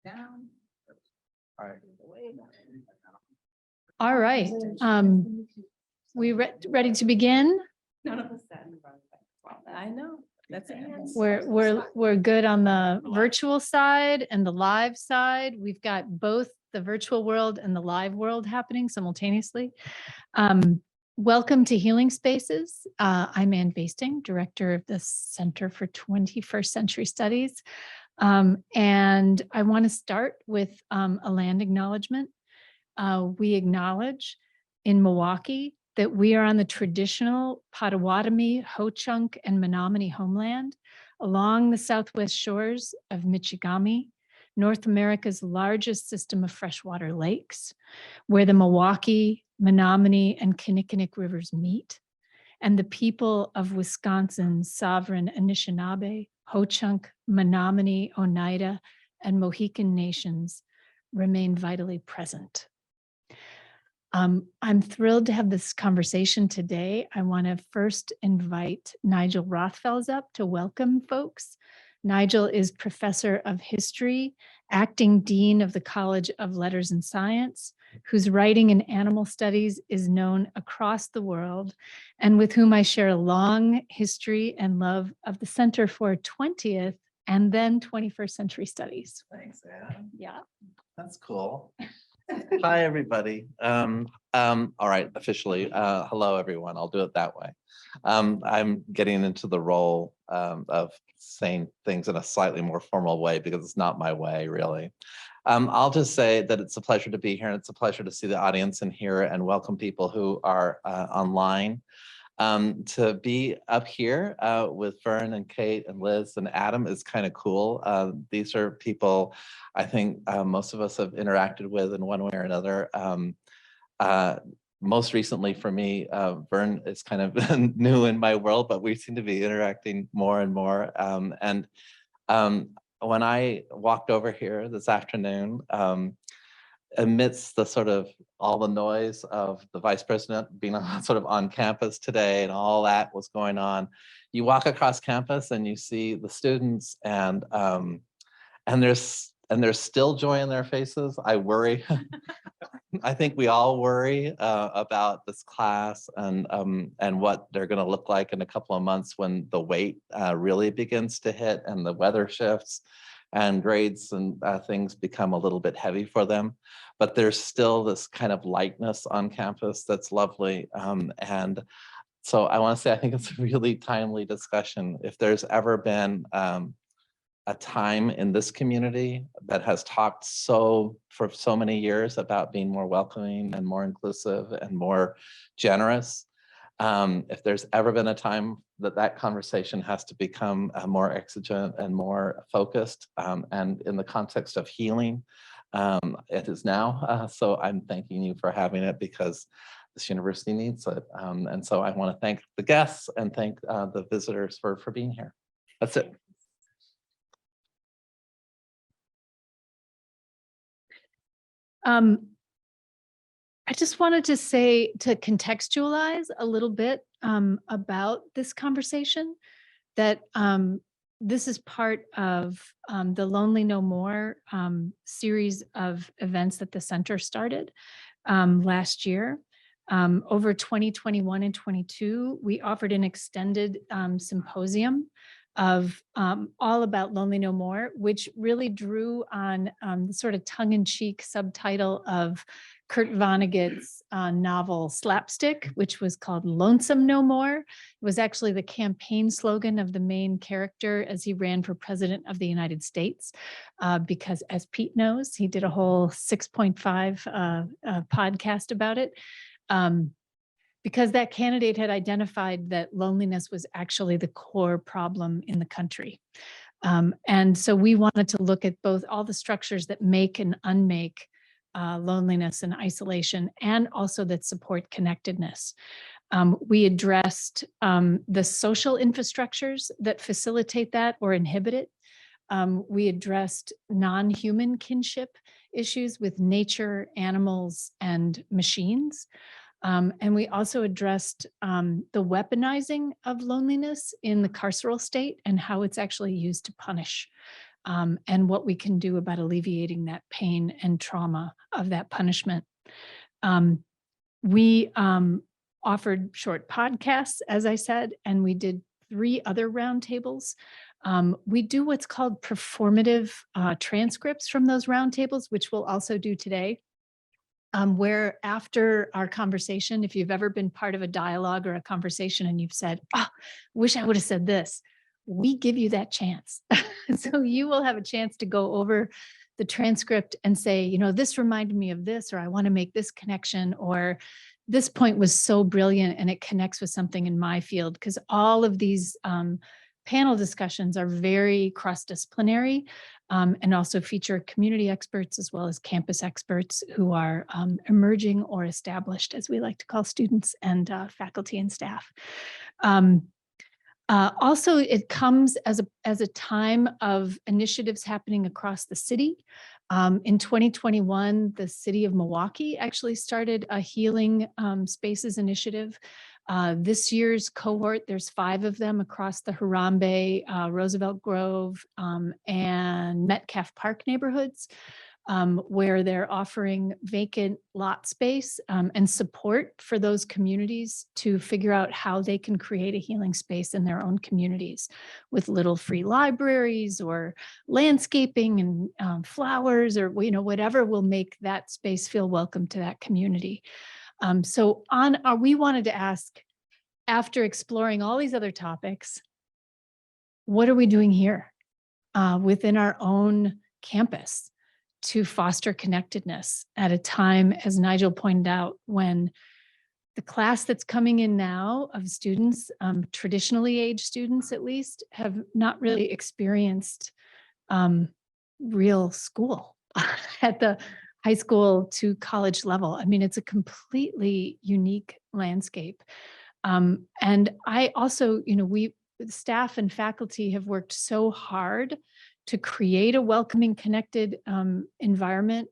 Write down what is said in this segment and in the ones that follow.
Down. All right. All right. We ready to begin? None of us sat in front of it. I know. That's it. We're good on the virtual side and the live side. We've got both the virtual world and the live world happening simultaneously. Welcome to Healing Spaces. I'm Ann Basting, Director of the Center for 21st Century Studies. And I want to start with a land acknowledgement. We acknowledge in Milwaukee that we are on the traditional Potawatomi, Ho-Chunk, and Menominee homeland along the southwest shores of Mishiikenh, North America's largest system of freshwater lakes, where the Milwaukee, Menominee, and Kinnickinnick rivers meet, and the people of Wisconsin's sovereign Anishinaabe, Ho-Chunk, Menominee, Oneida, and Mishiikenh nations remain vitally present. I'm thrilled to have this conversation today. I want to first invite Nigel Rothfels up to welcome folks. Nigel is Professor of History, Acting Dean of the College of Letters and Science, whose writing in animal studies is known across the world, and with whom I share a long history and love of the Center for 20th and then 21st Century Studies. Thanks, Ann. Yeah. That's cool. Hi, everybody. All right, officially, hello, everyone. I'll do it that way. I'm getting into the role of saying things in a slightly more formal way because it's not my way, really. I'll just say that it's a pleasure to be here, and it's a pleasure to see the audience and hear and welcome people who are online. To be up here with Vern and Kate and Liz and Adam is kind of cool. These are people I think most of us have interacted with in one way or another. Most recently for me, Vern is kind of new in my world, but we seem to be interacting more and more. When I walked over here this afternoon, amidst the sort of all the noise of the vice president being sort of on campus today and all that was going on, you walk across campus and you see the students and there's still joy in their faces. I worry. I think we all worry about this class and what they're going to look like in a couple of months when the weight really begins to hit and the weather shifts and grades and things become a little bit heavy for them. But there's still this kind of lightness on campus that's lovely. And so I want to say, I think it's a really timely discussion. If there's ever been a time in this community that has talked for so many years about being more welcoming and more inclusive and more generous, if there's ever been a time that conversation has to become more exigent and more focused, and in the context of healing, it is now. So I'm thanking you for having it because this university needs it. And so I want to thank the guests and thank the visitors for being here. That's it. I just wanted to say, to contextualize a little bit about this conversation, that this is part of the Lonely No More series of events that the center started last year. Over 2021 and 22, we offered an extended symposium of all about Lonely No More, which really drew on the sort of tongue-in-cheek subtitle of Kurt Vonnegut's novel Slapstick, which was called Lonesome No More. It was actually the campaign slogan of the main character as he ran for president of the United States, because as Pete knows, he did a whole 6.5 podcast about it. Because that candidate had identified that loneliness was actually the core problem in the country. And so we wanted to look at both all the structures that make and unmake loneliness and isolation, and also that support connectedness. We addressed the social infrastructures that facilitate that or inhibit it. We addressed non-human kinship issues with nature, animals, and machines. And we also addressed the weaponizing of loneliness in the carceral state and how it's actually used to punish. and what we can do about alleviating that pain and trauma of that punishment. We offered short podcasts, as I said, and we did 3 other roundtables. We do what's called performative transcripts from those roundtables, which we'll also do today. Where after our conversation, if you've ever been part of a dialogue or a conversation and you've said, oh, wish I would have said this, we give you that chance. So you will have a chance to go over the transcript and say, you know, this reminded me of this, or I want to make this connection, or this point was so brilliant and it connects with something in my field, because all of these panel discussions are very cross-disciplinary and also feature community experts as well as campus experts who are emerging or established, as we like to call students and faculty and staff. Also, it comes as a time of initiatives happening across the city. In 2021, the city of Milwaukee actually started a healing spaces initiative. This year's cohort, there's 5 of them across the Harambe, Roosevelt Grove, and Metcalf Park neighborhoods, where they're offering vacant lot space and support for those communities to figure out how they can create a healing space in their own communities with little free libraries or landscaping and flowers, or whatever will make that space feel welcome to that community. So we wanted to ask, after exploring all these other topics, what are we doing here within our own campus to foster connectedness at a time, as Nigel pointed out, when the class that's coming in now of students, traditionally aged students at least, have not really experienced real school at the high school to college level. I mean, it's a completely unique landscape. And I also, staff and faculty have worked so hard to create a welcoming, connected environment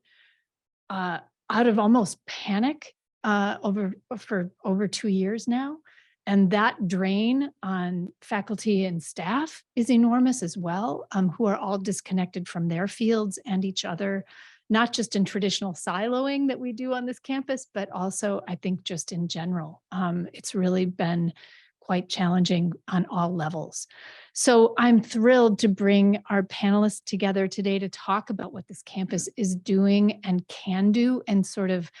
out of almost panic for over 2 years now. And that drain on faculty and staff is enormous as well, who are all disconnected from their fields and each other, not just in traditional siloing that we do on this campus, but also I think just in general. It's really been quite challenging on all levels. So I'm thrilled to bring our panelists together today to talk about what this campus is doing and can do, and sort of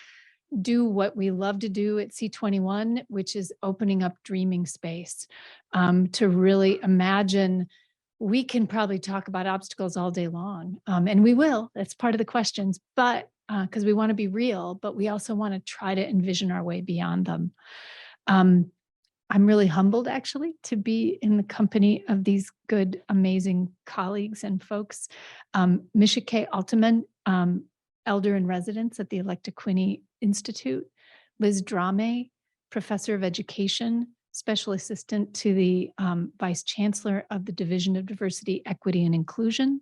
do what we love to do at C21, which is opening up dreaming space to really imagine. We can probably talk about obstacles all day long, and we will. That's part of the questions, but because we want to be real, but we also want to try to envision our way beyond them. I'm really humbled, actually, to be in the company of these good, amazing colleagues and folks. Mishiikenh Altiman, elder in residence at the Electa Quinney Institute. Liz Drame, professor of education, special assistant to the vice chancellor of the Division of Diversity, Equity, and Inclusion.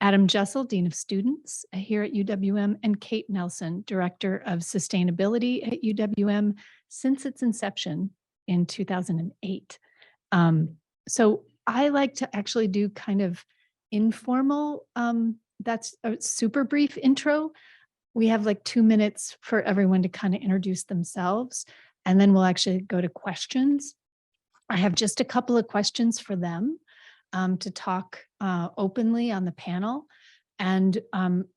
Adam Jussel, dean of students here at UWM, and Kate Nelson, director of sustainability at UWM since its inception in 2008. So I like to actually do kind of informal, that's a super brief intro. We have like 2 minutes for everyone to kind of introduce themselves, and then we'll actually go to questions. I have just a couple of questions for them to talk openly on the panel. And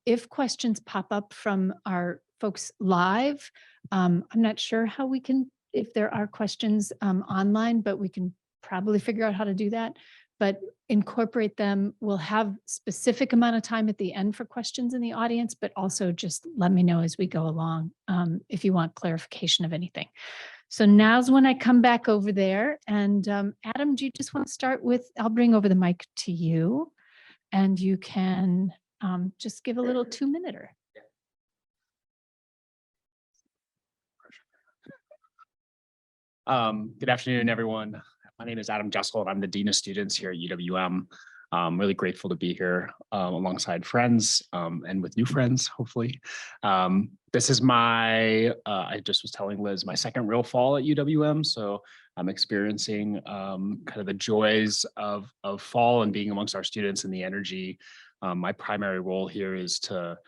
if questions pop up from our folks live, I'm not sure how we can, if there are questions online, but we can probably figure out how to do that. But incorporate them. We'll have specific amount of time at the end for questions in the audience, but also just let me know as we go along if you want clarification of anything. So now's when I come back over there. And Adam, do you just want to start with, I'll bring over the mic to you, and you can just give a little 2-minute-er. Good afternoon, everyone. My name is Adam Jussel, and I'm the Dean of Students here at UWM. Really grateful to be here alongside friends and with new friends, hopefully. This is my, I just was telling Liz, my second real fall at UWM. So I'm experiencing kind of the joys of fall and being amongst our students and the energy. My primary role here is to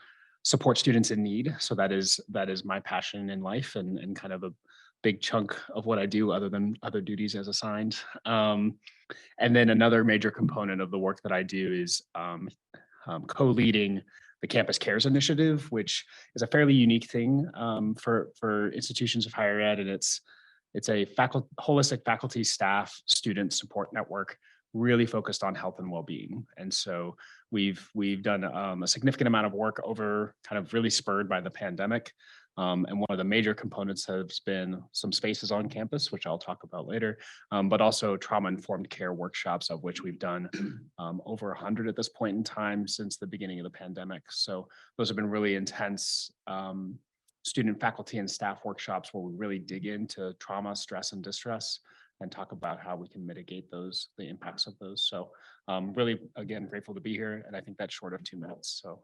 support students in need. So that is my passion in life and kind of a big chunk of what I do other than other duties as assigned. And then another major component of the work that I do is co-leading the Campus Cares Initiative, which is a fairly unique thing for institutions of higher ed. And it's a holistic faculty, staff, student support network really focused on health and well-being. And so we've done a significant amount of work over kind of really spurred by the pandemic. And one of the major components has been some spaces on campus, which I'll talk about later, but also trauma-informed care workshops, of which we've done over 100 at this point in time since the beginning of the pandemic. So those have been really intense student, faculty, and staff workshops where we really dig into trauma, stress, and distress and talk about how we can mitigate the impacts of those. So really, again, grateful to be here. And I think that's short of 2 minutes. So.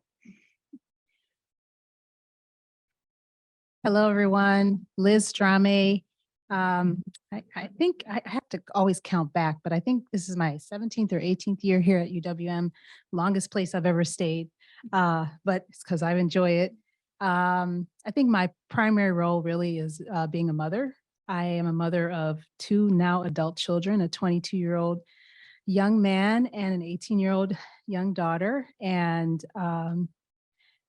Hello, everyone. Liz Drame. I think I have to always count back, but I think this is my 17th or 18th year here at UWM, longest place I've ever stayed, but it's because I enjoy it. I think my primary role really is being a mother. I am a mother of 2 now adult children, a 22-year-old young man and an 18-year-old young daughter. And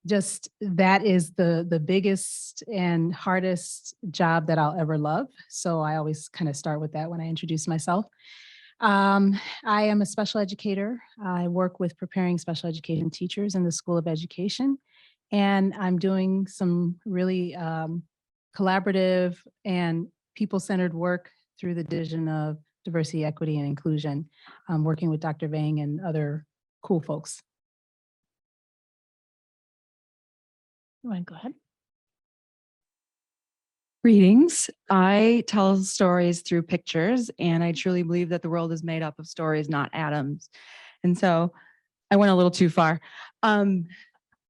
just that is the biggest and hardest job that I'll ever love. So I always kind of start with that when I introduce myself. I am a special educator. I work with preparing special education teachers in the School of Education. And I'm doing some really collaborative and people-centered work through the Division of Diversity, Equity, and Inclusion, working with Dr. Vang and other cool folks. You want to go ahead? Greetings. I tell stories through pictures, and I truly believe that the world is made up of stories, not atoms. And so I went a little too far.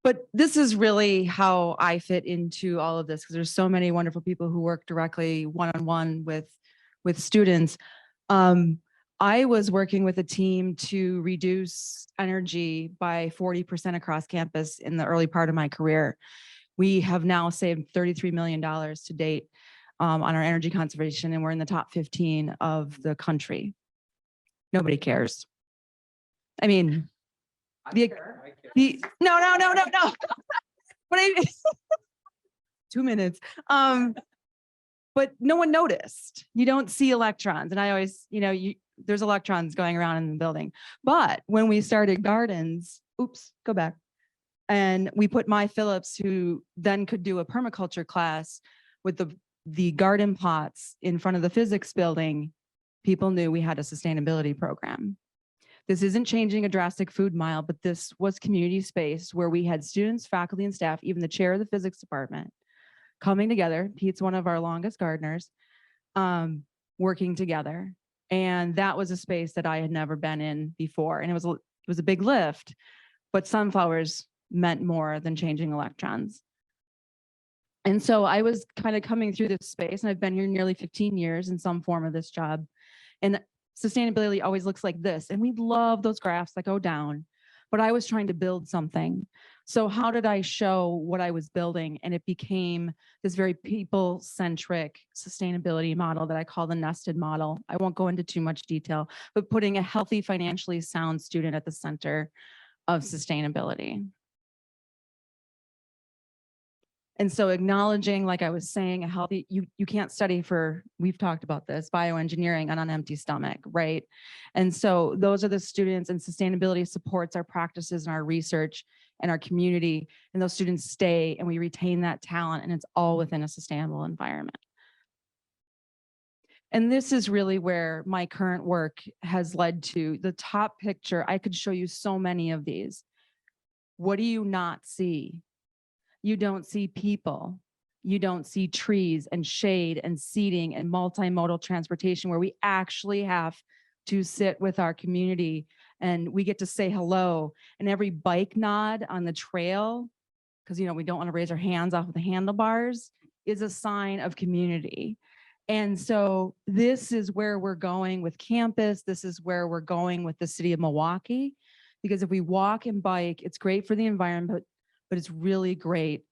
But this is really how I fit into all of this, because there's so many wonderful people who work directly one-on-one with students. I was working with a team to reduce energy by 40% across campus in the early part of my career. We have now saved $33 million to date on our energy conservation, and we're in the top 15 of the country. Nobody cares. I mean, no. But 2 minutes. But no one noticed. You don't see electrons. And I always, there's electrons going around in the building. But when we started gardens, go back. And we put Mai Phillips, who then could do a permaculture class with the garden pots in front of the physics building, people knew we had a sustainability program. This isn't changing a drastic food mile, but this was community space where we had students, faculty, and staff, even the chair of the physics department, coming together. Pete's one of our longest gardeners, working together. And that was a space that I had never been in before. And it was a big lift, but sunflowers meant more than changing electrons. And so I was kind of coming through this space, and I've been here nearly 15 years in some form of this job. And sustainability always looks like this. And we love those graphs that go down, but I was trying to build something. So how did I show what I was building? And it became this very people-centric sustainability model that I call the nested model. I won't go into too much detail, but putting a healthy, financially sound student at the center of sustainability. And so acknowledging, like I was saying, a healthy, you can't study for, we've talked about this, bioengineering on an empty stomach, right? And so those are the students, and sustainability supports our practices and our research and our community, and those students stay, and we retain that talent, and it's all within a sustainable environment. And this is really where my current work has led to. The top picture, I could show you so many of these. What do you not see? You don't see people. You don't see trees and shade and seating and multimodal transportation, where we actually have to sit with our community and we get to say hello, and every bike nod on the trail, because we don't want to raise our hands off of the handlebars, is a sign of community. And so this is where we're going with campus. This is where we're going with the city of Milwaukee, because if we walk and bike, it's great for the environment, but it's really great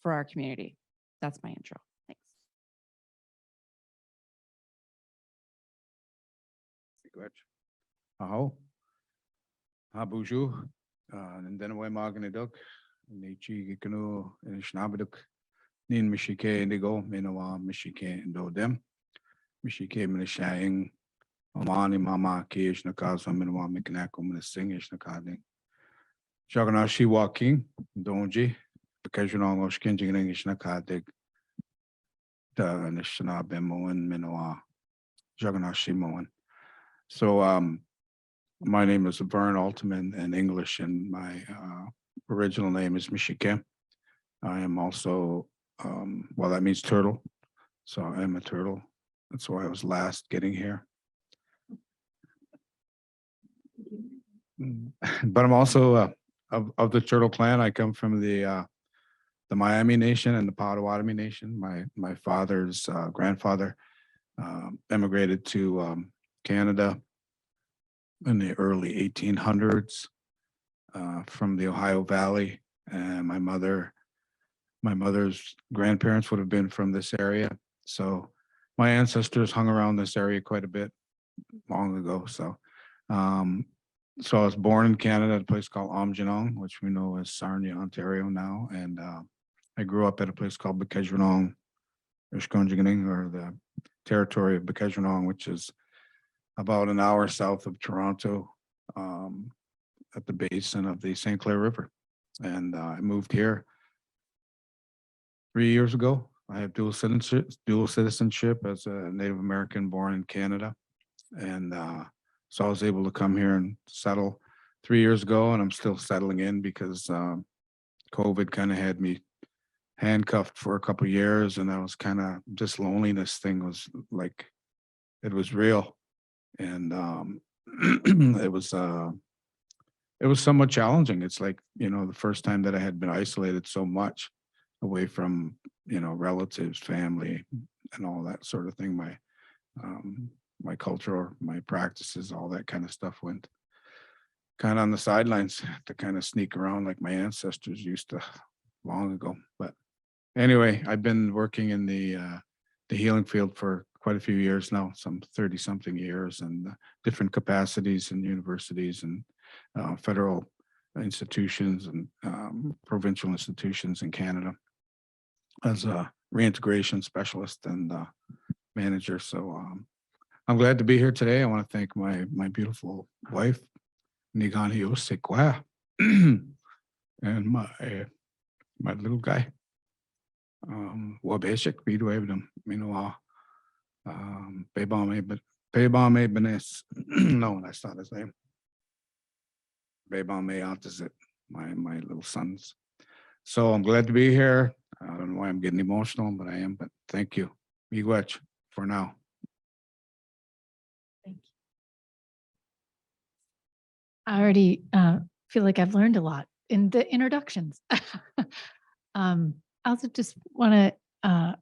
for our community. That's my intro. Thanks. Aho. Bonjour. Ndenwe magnedok. Nichi gikunu shnabeduk. Nin Mishiikenh indigo. Minawa Mishiikenh indodem. Mishiikenh minashaying. Amani mama kish nakaza minawa mikanako minasingish nakading. Jaganashi walking. Donji. Occasional skinjing English nakadig. Da nishna bemoen minawa. Jaganashi moen. So my name is Vern Altiman in English, and my original name is Mishiikenh. I am also, well, that means turtle. So I am a turtle. That's why I was last getting here. But I'm also of the turtle clan. I come from the Miami Nation and the Potawatomi Nation. My father's grandfather emigrated to Canada in the early 1800s from the Ohio Valley, and my mother's grandparents would have been from this area. So my ancestors hung around this area quite a bit long ago. So so I was born in Canada at a place called Amjanong, which we know as Sarnia, Ontario now, and I grew up at a place called Bekejwanong, or the territory of Bekejwanong, which is about an hour south of Toronto, at the basin of the St. Clair River. And I moved here 3 years ago. I have dual citizenship as a Native American born in Canada. And so I was able to come here and settle 3 years ago, and I'm still settling in because COVID kind of had me handcuffed for a couple of years, and I was kind of, this loneliness thing was like, it was real. And it was somewhat challenging. It's like, the first time that I had been isolated so much away from, relatives, family, and all that sort of thing. My culture, my practices, all that kind of stuff went kind of on the sidelines to kind of sneak around like my ancestors used to long ago. But anyway, I've been working in the healing field for quite a few years now, some 30 something years, and different capacities in universities and federal institutions and provincial institutions in Canada as a reintegration specialist and manager. So I'm glad to be here today. I want to thank my beautiful wife, Nigan Yosekwa, and my little guy, Wabeshik Bidwebdom, Minoa. Bebame Benes. No, that's not his name. Bebame opposite my little sons. So I'm glad to be here. I don't know why I'm getting emotional, but I am. But thank you, Miigwech, for now. Thank you. I already feel like I've learned a lot in the introductions. I also just want to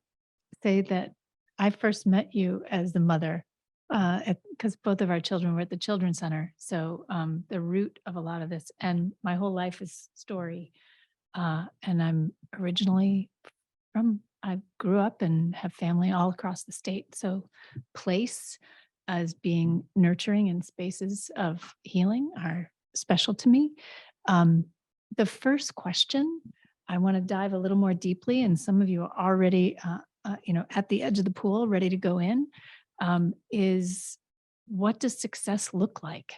say that I first met you as the mother because both of our children were at the Children's Center. So the root of a lot of this, and my whole life is story. And I'm originally I grew up and have family all across the state. So place as being nurturing and spaces of healing are special to me. The first question, I want to dive a little more deeply, and some of you are already at the edge of the pool, ready to go in, is what does success look like?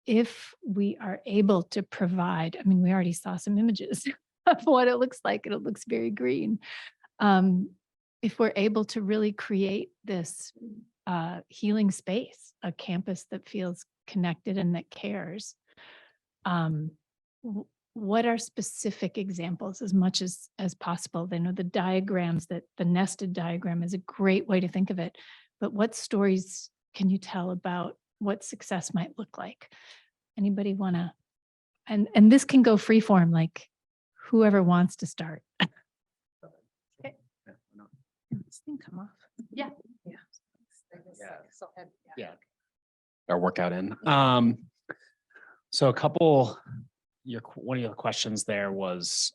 If we are able to provide, we already saw some images of what it looks like, and it looks very green. If we're able to really create this healing space, a campus that feels connected and that cares, what are specific examples as much as possible? They know the diagrams, that the nested diagram is a great way to think of it, but what stories can you tell about what success might look like. Anybody wanna, and this can go free form, like whoever wants to start. This thing come off. Yeah. Yeah. Yeah. Our workout in. So a couple, one of your questions there was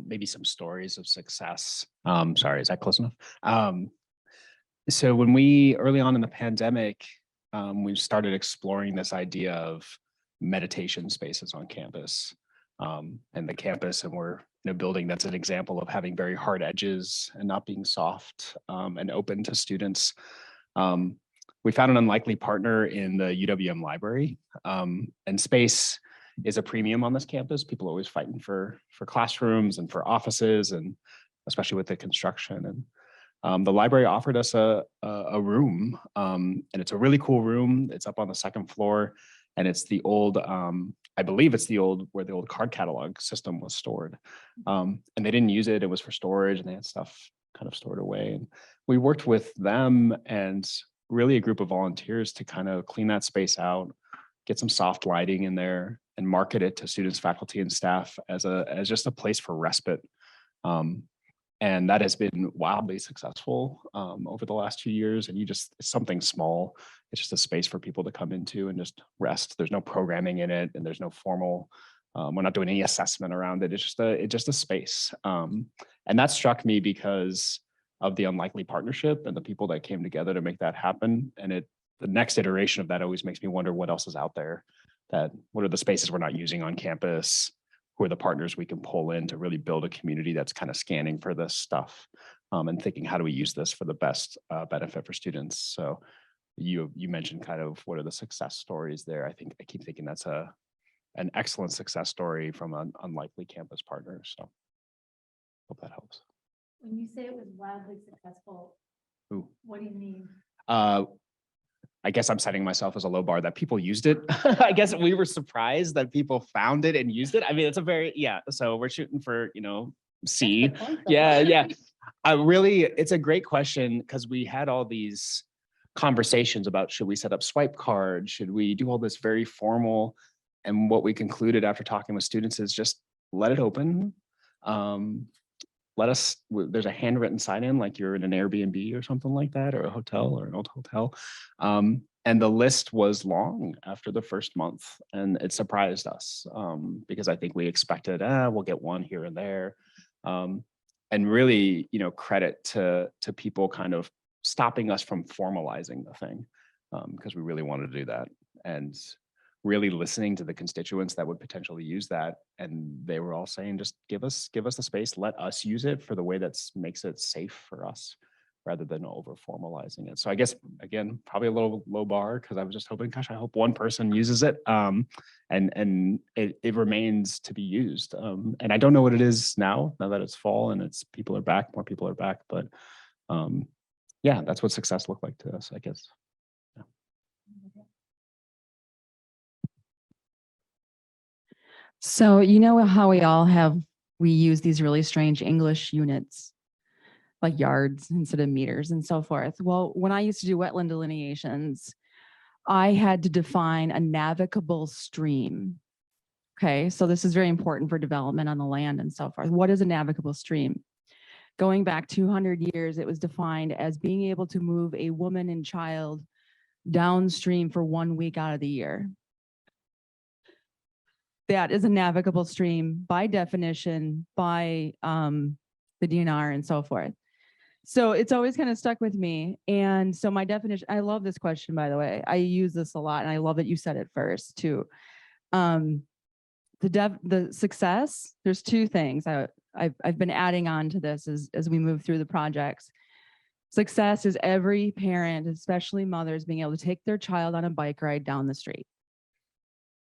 maybe some stories of success. Sorry, is that close enough? So when we, early on in the pandemic, we started exploring this idea of meditation spaces on campus. And the campus, and we're in a building that's an example of having very hard edges and not being soft and open to students. We found an unlikely partner in the UWM library, and space is a premium on this campus. People are always fighting for classrooms and for offices, and especially with the construction. And the library offered us a room, and it's a really cool room. It's up on the second floor, and it's the old, I believe it's the old, where the old card catalog system was stored. And they didn't use it. It was for storage, and they had stuff kind of stored away. And we worked with them and really a group of volunteers to kind of clean that space out, get some soft lighting in there, and market it to students, faculty, and staff as just a place for respite. And that has been wildly successful over the last 2 years. And it's something small. It's just a space for people to come into and just rest. There's no programming in it, and there's no formal, we're not doing any assessment around it. It's just a space. And that struck me because of the unlikely partnership and the people that came together to make that happen. And the next iteration of that always makes me wonder what else is out there, what are the spaces we're not using on campus? Who are the partners we can pull in to really build a community that's kind of scanning for this stuff, and thinking, how do we use this for the best benefit for students? So you mentioned kind of what are the success stories there. I keep thinking that's an excellent success story from an unlikely campus partner. So hope that helps. When you say it was wildly successful, Ooh. what do you mean? I guess I'm setting myself as a low bar that people used it. I guess we were surprised that people found it and used it. I mean, it's so we're shooting for, C. Yeah. It's a great question, because we had all these conversations about, should we set up swipe cards? Should we do all this very formal? And what we concluded after talking with students is just let it open. There's a handwritten sign in, like you're in an Airbnb or something like that, or a hotel or an old hotel. And the list was long after the first month, and it surprised us because I think we expected, we'll get one here and there. And really, credit to people kind of stopping us from formalizing the thing, because we really wanted to do that. And really listening to the constituents that would potentially use that. And they were all saying, just give us the space, let us use it for the way that makes it safe for us, rather than over formalizing it. So I guess, again, probably a little low bar, because I was just hoping, gosh, I hope one person uses it. And it remains to be used. And I don't know what it is now that it's fall and more people are back. But yeah, that's what success looked like to us, I guess. Yeah. So how we use these really strange English units, like yards instead of meters and so forth. Well, when I used to do wetland delineations, I had to define a navigable stream. Okay, so this is very important for development on the land and so forth. What is a navigable stream? Going back 200 years, it was defined as being able to move a woman and child downstream for 1 week out of the year. That is a navigable stream by definition, by the DNR and so forth. So it's always kind of stuck with me. And so my definition, I love this question, by the way. I use this a lot, and I love that you said it first too. The success, there's two things I've been adding on to this as we move through the projects. Success is every parent, especially mothers, being able to take their child on a bike ride down the street.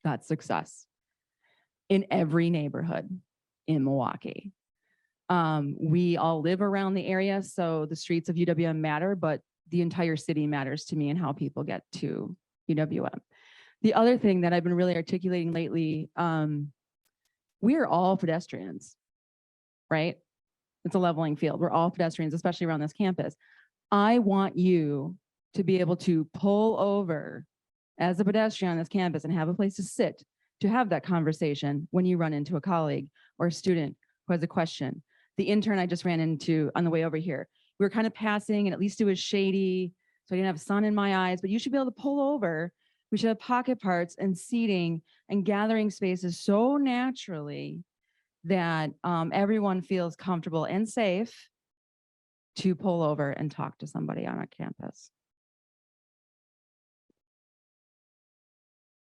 That's success in every neighborhood in Milwaukee. We all live around the area, so the streets of UWM matter, but the entire city matters to me and how people get to UWM. The other thing that I've been really articulating lately, we are all pedestrians, right? It's a leveling field. We're all pedestrians, especially around this campus. I want you to be able to pull over as a pedestrian on this campus and have a place to sit, to have that conversation when you run into a colleague or a student who has a question. The intern I just ran into on the way over here, we were kind of passing and at least it was shady, so I didn't have sun in my eyes, but you should be able to pull over. We should have pocket parks and seating and gathering spaces so naturally that everyone feels comfortable and safe to pull over and talk to somebody on our campus.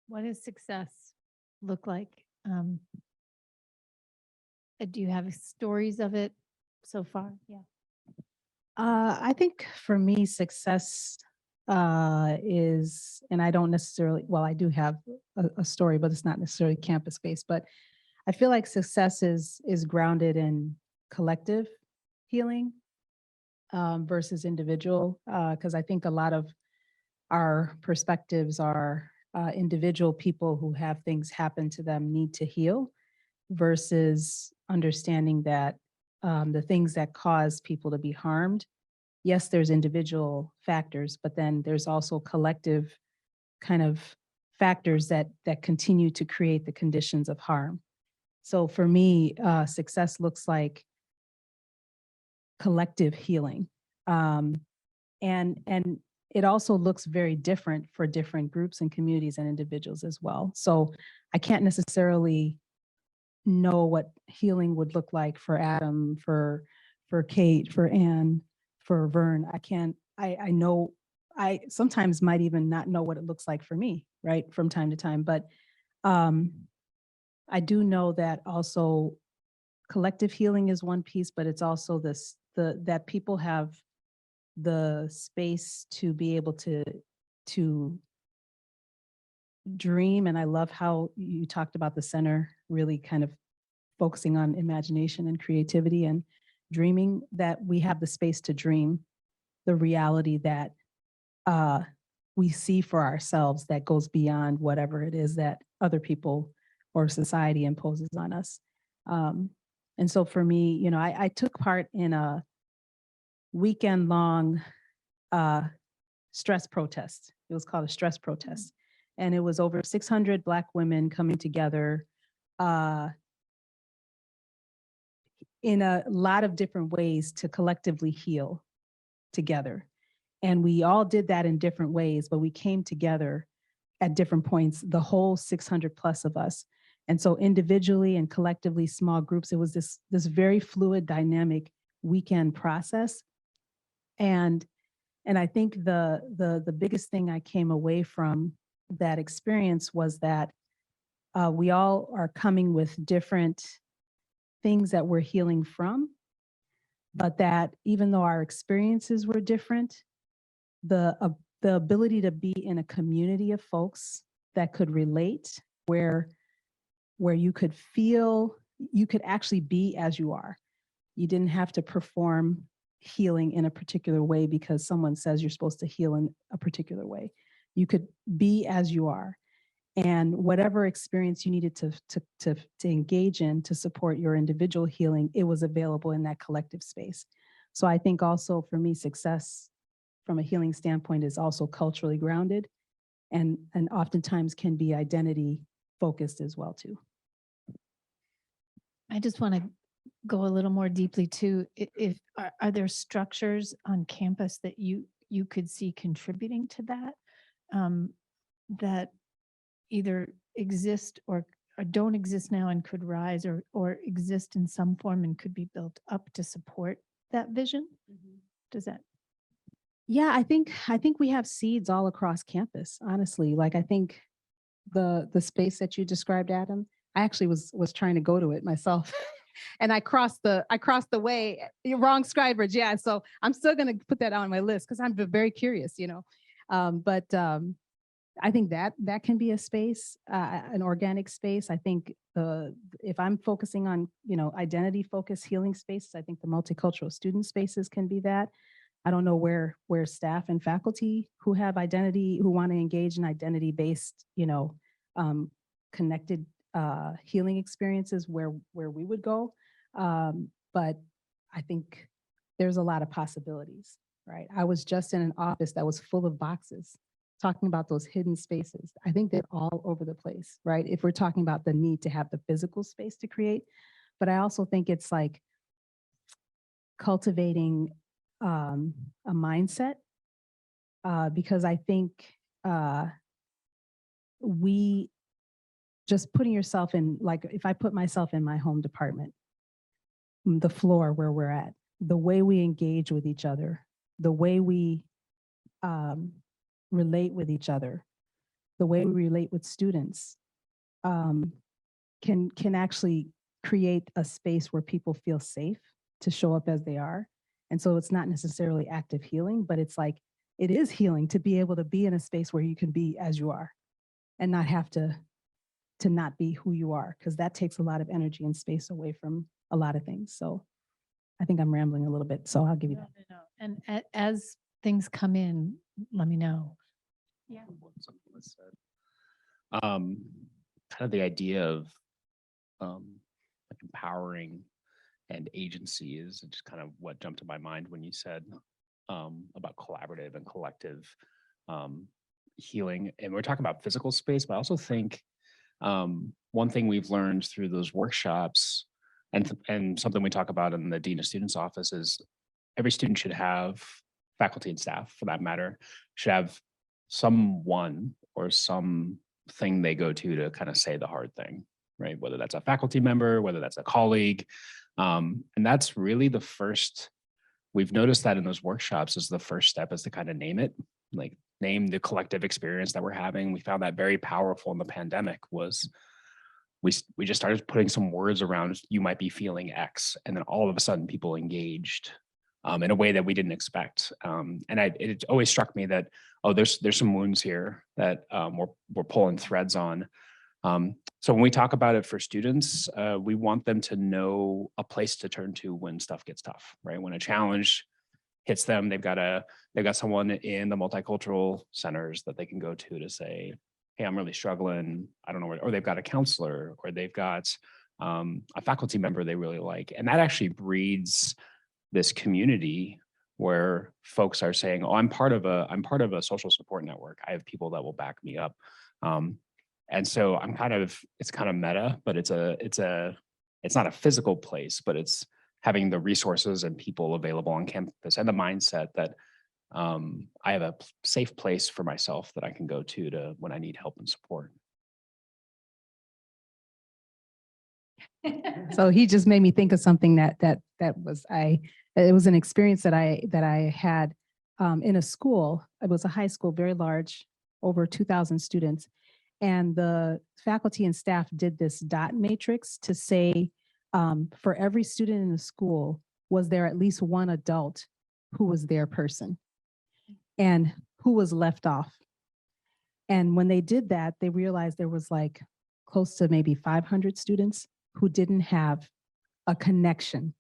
What does success look like? Do you have stories of it so far? Yeah. I think for me, success is, and I don't necessarily, well, I do have a story, but it's not necessarily campus-based, but I feel like success is grounded in collective healing versus individual, because I think a lot of our perspectives are individual people who have things happen to them need to heal versus understanding that the things that cause people to be harmed, yes, there's individual factors, but then there's also collective kind of factors that continue to create the conditions of harm. So for me, success looks like collective healing. And it also looks very different for different groups and communities and individuals as well. So I can't necessarily know what healing would look like for Adam, for Kate, for Anne, for Vern. I know I sometimes might even not know what it looks like for me, right, from time to time. But I do know that also collective healing is one piece, but it's also that people have the space to be able to dream. And I love how you talked about the center really kind of focusing on imagination and creativity and dreaming, that we have the space to dream the reality that we see for ourselves that goes beyond whatever it is that other people or society imposes on us. And so for me, you know, I took part in a weekend-long stress protest. It was called a stress protest. And it was over 600 Black women coming together in a lot of different ways to collectively heal together. And we all did that in different ways, but we came together at different points, the whole 600 plus of us. And so individually and collectively, small groups, it was this very fluid, dynamic weekend process. And I think the biggest thing I came away from that experience was that we all are coming with different things that we're healing from, but that even though our experiences were different, the ability to be in a community of folks that could relate, where you could feel, you could actually be as you are. You didn't have to perform healing in a particular way because someone says you're supposed to heal in a particular way. You could be as you are. And whatever experience you needed to engage in to support your individual healing, it was available in that collective space. So I think also for me, success from a healing standpoint is also culturally grounded and oftentimes can be identity focused as well too. I just want to go a little more deeply too. Are there structures on campus that you could see contributing to that, that either exist or don't exist now and could rise, or exist in some form and could be built up to support that vision? Does that? Yeah, I think we have seeds all across campus, honestly. Like I think the space that you described, Adam, I actually was trying to go to it myself. And I crossed the way, wrong Scribers. Yeah. So I'm still going to put that on my list because I'm very curious, you know. But I think that can be a space, an organic space. I think if I'm focusing on, you know, identity focused healing spaces, I think the multicultural student spaces can be that. I don't know where staff and faculty who have identity, who want to engage in identity based, you know, connected healing experiences where we would go. But I think there's a lot of possibilities, right? I was just in an office that was full of boxes. talking about those hidden spaces. I think they're all over the place, right? If we're talking about the need to have the physical space to create, but I also think it's like cultivating a mindset, because I think we just putting yourself in, like if I put myself in my home department, the floor where we're at, the way we engage with each other, the way we relate with each other, the way we relate with students, can actually create a space where people feel safe to show up as they are. And so it's not necessarily active healing, but it's like, it is healing to be able to be in a space where you can be as you are and not have to not be who you are, because that takes a lot of energy and space away from a lot of things. So I think I'm rambling a little bit, so I'll give you that. No. And as things come in, let me know. Yeah. Kind of the idea of like empowering and agency is just kind of what jumped to my mind when you said about collaborative and collective healing. And we're talking about physical space, but I also think one thing we've learned through those workshops and something we talk about in the Dean of Students office is every student should have, faculty and staff for that matter, should have someone or something they go to kind of say the hard thing, right? Whether that's a faculty member, whether that's a colleague. And that's really the first, we've noticed that in those workshops is the first step is to kind of name it, like name the collective experience that we're having. We found that very powerful in the pandemic was we just started putting some words around, you might be feeling X, and then all of a sudden people engaged in a way that we didn't expect. And it always struck me that, oh, there's some wounds here that we're pulling threads on. So when we talk about it for students, we want them to know a place to turn to when stuff gets tough, right? When a challenge hits them, they've got someone in the multicultural centers that they can go to say, hey, I'm really struggling. I don't know where, or they've got a counselor, or they've got a faculty member they really like. And that actually breeds this community where folks are saying, oh, I'm part of a social support network. I have people that will back me up. And so it's kind of meta, but it's not a physical place, but it's having the resources and people available on campus and the mindset that I have a safe place for myself that I can go to when I need help and support. So he just made me think of something it was an experience that I had in a school. It was a high school, very large, over 2,000 students. And the faculty and staff did this dot matrix to say, for every student in the school, was there at least one adult who was their person and who was left off? And when they did that, they realized there was like close to maybe 500 students who didn't have a connection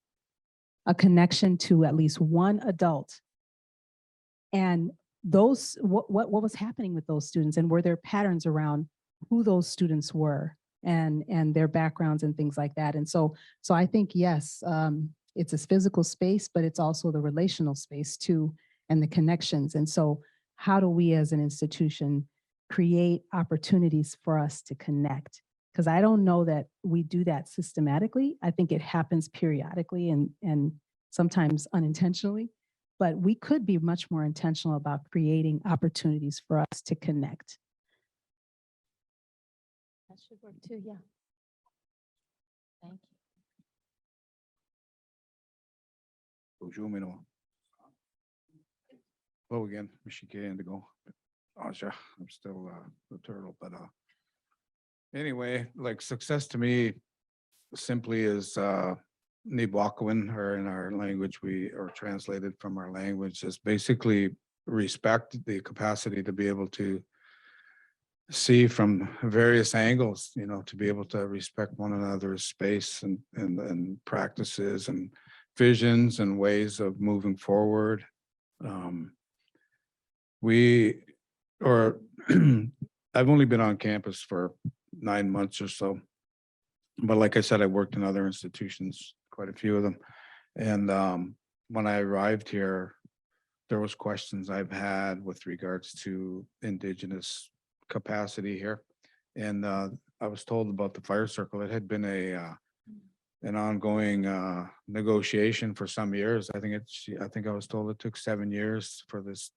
to at least one adult. And those, what was happening with those students, and were there patterns around who those students were and their backgrounds and things like that. And so I think, yes, it's a physical space, but it's also the relational space too, and the connections. And so how do we as an institution create opportunities for us to connect? Because I don't know that we do that systematically. I think it happens periodically and sometimes unintentionally, but we could be much more intentional about creating opportunities for us to connect. That should work too, yeah. Thank you. Hello again, Mishiikenh to go. I'm still the turtle, but anyway, like success to me simply is Nibwakawin, or in our language, or translated from our language, is basically respect, the capacity to be able to see from various angles, to be able to respect one another's space and practices and visions and ways of moving forward. I've only been on campus for 9 months or so, but like I said, I worked in other institutions, quite a few of them. And when I arrived here, there was questions I've had with regards to Indigenous capacity here. And I was told about the fire circle. It had been an ongoing negotiation for some years. I think I was told it took 7 years for this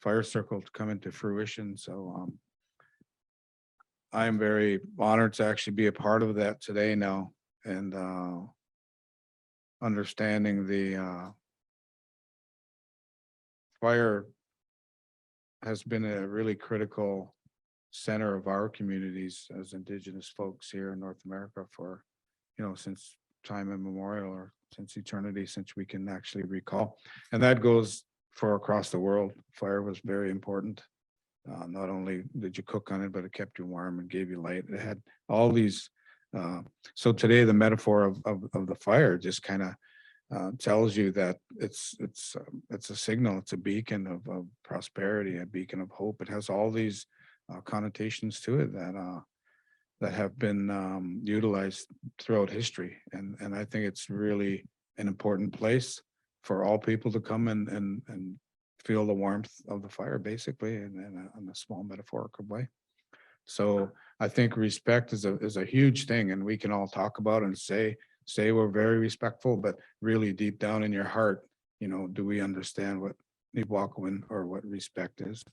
fire circle to come into fruition. So I am very honored to actually be a part of that today now, and understanding the fire has been a really critical center of our communities as Indigenous folks here in North America for, since time immemorial, or since eternity, since we can actually recall. And that goes for across the world. Fire was very important. Not only did you cook on it, but it kept you warm and gave you light. It had all these. So today, the metaphor of the fire just kind of tells you that it's a signal, it's a beacon of prosperity, a beacon of hope. It has all these connotations to it that have been utilized throughout history, and I think it's really an important place for all people to come and feel the warmth of the fire, basically, in a small metaphorical way. So I think respect is a huge thing, and we can all talk about it and say we're very respectful, but really deep down in your heart, do we understand what Niwakawin or what respect is?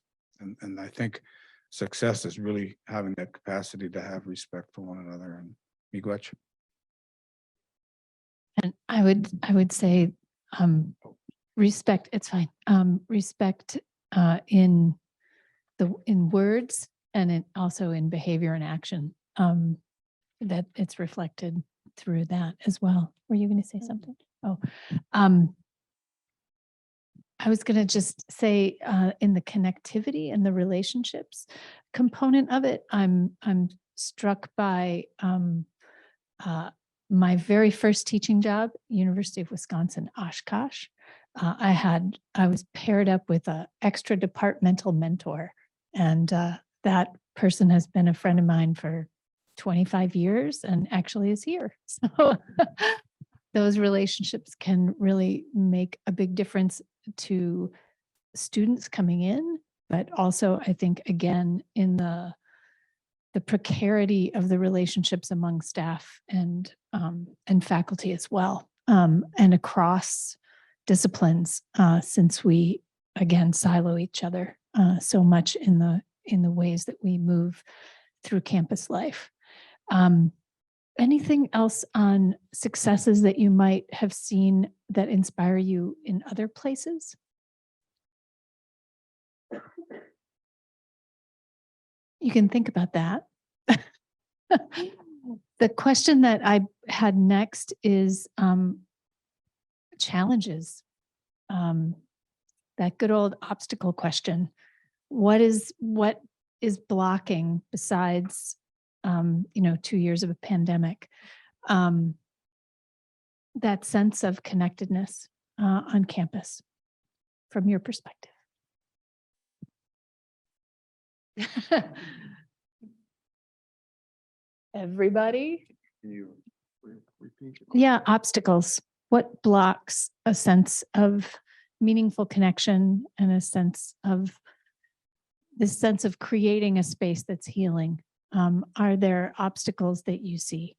And I think success is really having that capacity to have respect for one another. And miigwech. And I would say respect, it's fine. Respect in words and also in behavior and action, that it's reflected through that as well. Were you going to say something? Oh, I was going to just say in the connectivity and the relationships component of it, I'm struck by my very first teaching job, University of Wisconsin-Oshkosh. I was paired up with an extra departmental mentor, and that person has been a friend of mine for 25 years and actually is here. So those relationships can really make a big difference to students coming in, but also I think again in the precarity of the relationships among staff and faculty as well, and across disciplines, since we again silo each other so much in the ways that we move through campus life. Anything else on successes that you might have seen that inspire you in other places? You can think about that. The question that I had next is challenges. That good old obstacle question. What is blocking besides 2 years of a pandemic, that sense of connectedness on campus from your perspective? Everybody? Can you repeat? Yeah, obstacles. What blocks a sense of meaningful connection and a sense of this sense of creating a space that's healing? Are there obstacles that you see?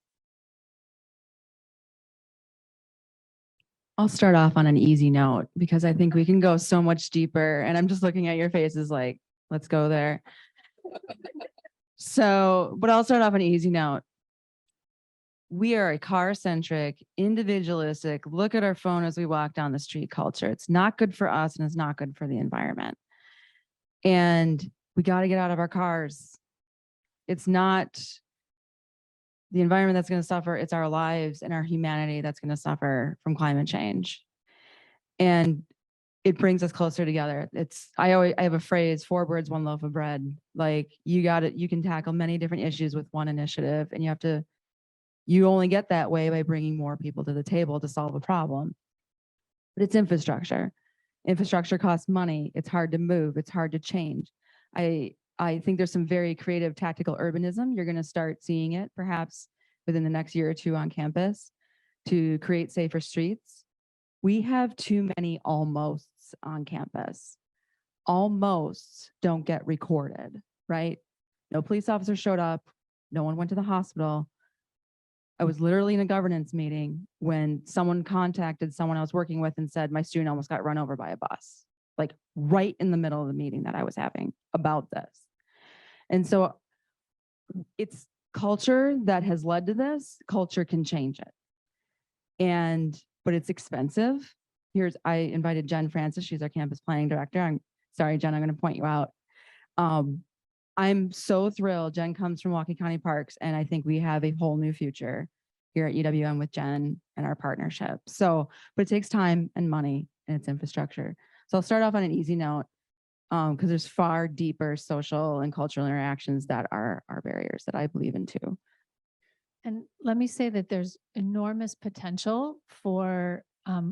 I'll start off on an easy note because I think we can go so much deeper, and I'm just looking at your faces like, let's go there. But I'll start off on an easy note. We are a car-centric, individualistic, look at our phone as we walk down the street culture. It's not good for us and it's not good for the environment. And we got to get out of our cars. It's not the environment that's going to suffer. It's our lives and our humanity that's going to suffer from climate change. And it brings us closer together. I have a phrase, 4 birds, 1 loaf of bread. Like you can tackle many different issues with one initiative, and you only get that way by bringing more people to the table to solve a problem. But it's infrastructure. Infrastructure costs money. It's hard to move. It's hard to change. I think there's some very creative tactical urbanism. You're going to start seeing it perhaps within the next year or two on campus to create safer streets. We have too many almosts. events on campus almost don't get recorded, right? No police officer showed up. No one went to the hospital. I was literally in a governance meeting when someone contacted someone I was working with and said, my student almost got run over by a bus, like right in the middle of the meeting that I was having about this. And so it's culture that has led to this. Culture can change it. But it's expensive. I invited Jen Francis. She's our campus planning director. I'm sorry, Jen, I'm going to point you out. I'm so thrilled. Jen comes from Milwaukee County Parks, and I think we have a whole new future here at UWM with Jen and our partnership. So, but it takes time and money and its infrastructure. So I'll start off on an easy note because there's far deeper social and cultural interactions that are barriers that I believe in too. And let me say that there's enormous potential for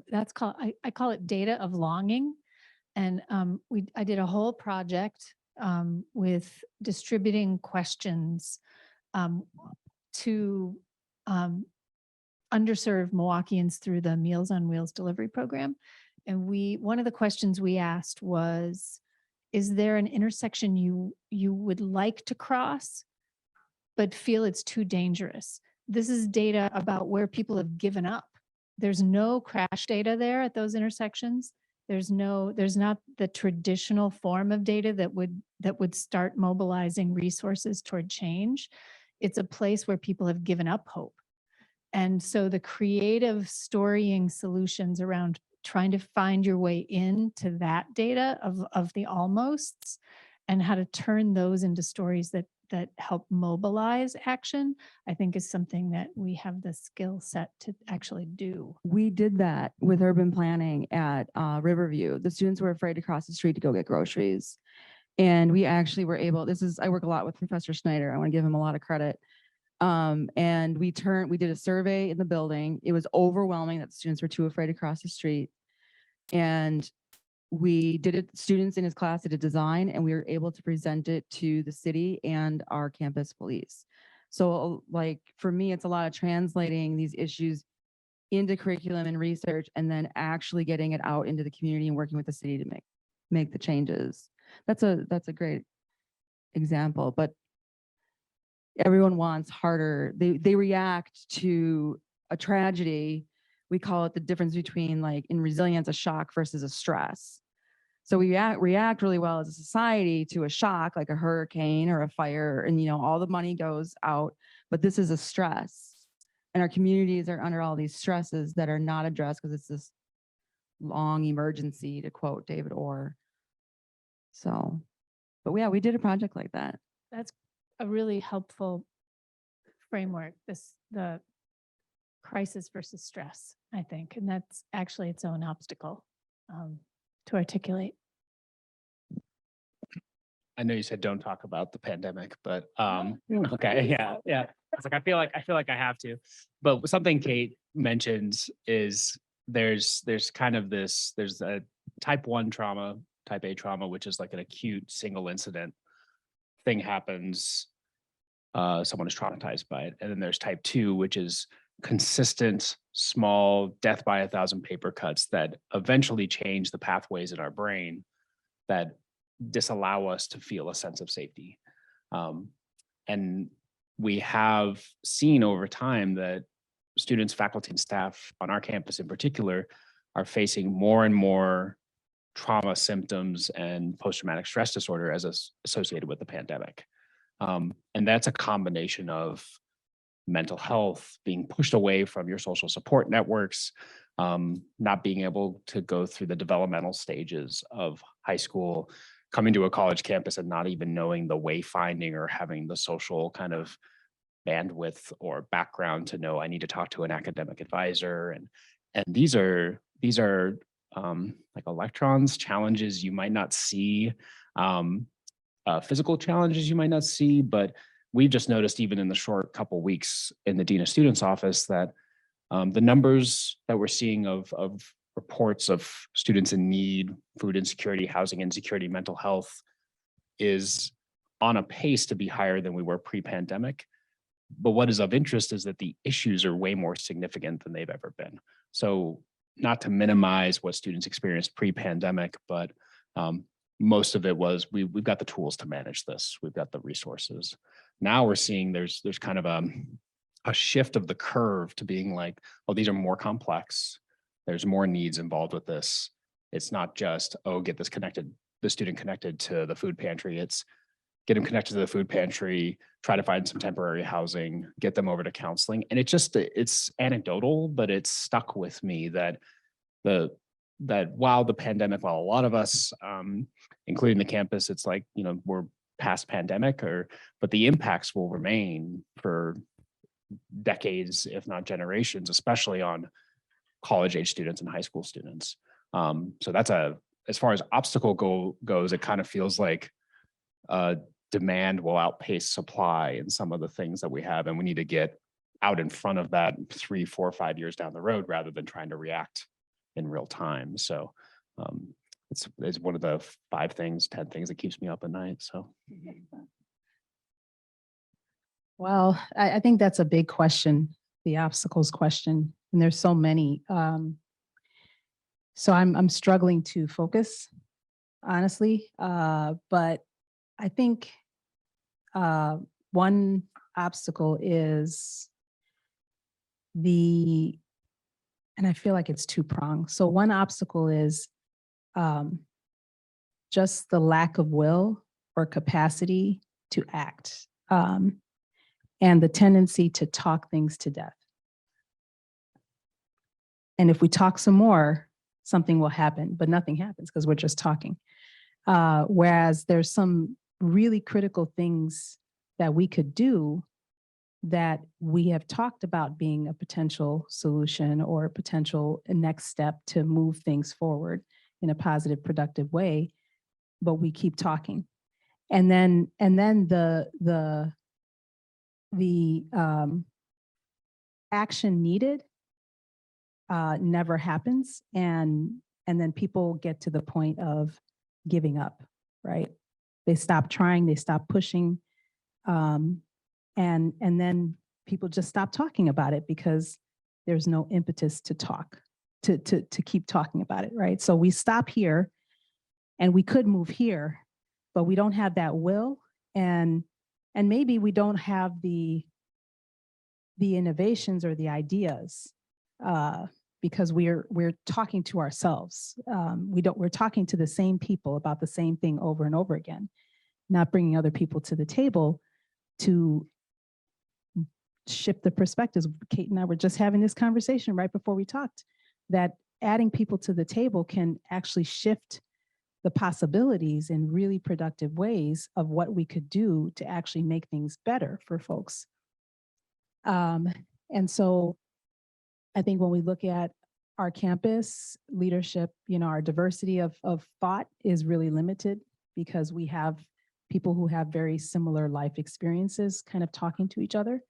that's called I call it data of longing. And I did a whole project with distributing questions to underserved Milwaukeeans through the Meals on Wheels delivery program. And one of the questions we asked was, is there an intersection you would like to cross, but feel it's too dangerous? This is data about where people have given up. There's no crash data there at those intersections. There's not the traditional form of data that would start mobilizing resources toward change. It's a place where people have given up hope. And so the creative storying solutions around trying to find your way into that data of the almosts and how to turn those into stories that help mobilize action, I think is something that we have the skill set to actually do. We did that with urban planning at Riverview. The students were afraid to cross the street to go get groceries. And we actually were able, I work a lot with Professor Schneider. I want to give him a lot of credit. And we did a survey in the building. It was overwhelming that the students were too afraid to cross the street. And we did it, students in his class did a design, and we were able to present it to the city and our campus police. So like for me, it's a lot of translating these issues into curriculum and research, and then actually getting it out into the community and working with the city to make the changes. That's a great example, but everyone wants harder. They react to a tragedy. We call it the difference between, like, in resilience, a shock versus a stress. So we react really well as a society to a shock, like a hurricane or a fire, and all the money goes out, but this is a stress. And our communities are under all these stresses that are not addressed because it's this long emergency, to quote David Orr. So, but yeah, we did a project like that. That's a really helpful framework, the crisis versus stress, I think. And that's actually its own obstacle to articulate. I know you said don't talk about the pandemic, but okay, yeah. It's like I feel like I have to. But something Kate mentions is there's kind of this, there's a type 1 trauma, type A trauma, which is like an acute single incident thing happens. Someone is traumatized by it. And then there's type 2, which is consistent, small, death by 1,000 paper cuts that eventually change the pathways in our brain that disallow us to feel a sense of safety. And we have seen over time that students, faculty, and staff on our campus in particular are facing more and more trauma symptoms and post-traumatic stress disorder as associated with the pandemic. And that's a combination of mental health, being pushed away from your social support networks, not being able to go through the developmental stages of high school, coming to a college campus and not even knowing the wayfinding or having the social kind of bandwidth or background to know I need to talk to an academic advisor. And these are like electrons, challenges you might not see, physical challenges you might not see, but we've just noticed even in the short couple weeks in the Dean of Students office that the numbers that we're seeing of reports of students in need, food insecurity, housing insecurity, mental health is on a pace to be higher than we were pre-pandemic. But what is of interest is that the issues are way more significant than they've ever been. So not to minimize what students experienced pre-pandemic, but most of it was we've got the tools to manage this. We've got the resources. Now we're seeing there's kind of a shift of the curve to being like, oh, these are more complex. There's more needs involved with this. It's not just, oh, get the student connected to the food pantry. It's get them connected to the food pantry, try to find some temporary housing, get them over to counseling. And it's anecdotal, but it's stuck with me that while the pandemic, while a lot of us, including the campus, it's like, we're past pandemic but the impacts will remain for decades, if not generations, especially on college age students and high school students. So that's as far as obstacle goes, it kind of feels like demand will outpace supply in some of the things that we have. And we need to get out in front of that 3, 4, 5 years down the road, rather than trying to react in real time. So it's one of the 5 things, 10 things that keeps me up at night. So. Well, I think that's a big question, the obstacles question, and there's so many. So I'm struggling to focus, honestly, but I think one obstacle is and I feel like it's 2-pronged. So one obstacle is just the lack of will or capacity to act. And the tendency to talk things to death. And if we talk some more, something will happen, but nothing happens because we're just talking. Whereas there's some really critical things that we could do that we have talked about being a potential solution or a potential next step to move things forward in a positive, productive way, but we keep talking. And then the action needed never happens, and then people get to the point of giving up, right? They stop trying, they stop pushing, and then people just stop talking about it because there's no impetus to talk, to keep talking about it, right? So we stop here, and we could move here, but we don't have that will, and maybe we don't have the innovations or the ideas because we're talking to ourselves. We're talking to the same people about the same thing over and over again, not bringing other people to the table to shift the perspectives. Kate and I were just having this conversation right before we talked, that adding people to the table can actually shift the possibilities in really productive ways of what we could do to actually make things better for folks. And so I think when we look at our campus leadership, our diversity of thought is really limited because we have people who have very similar life experiences kind of talking to each other.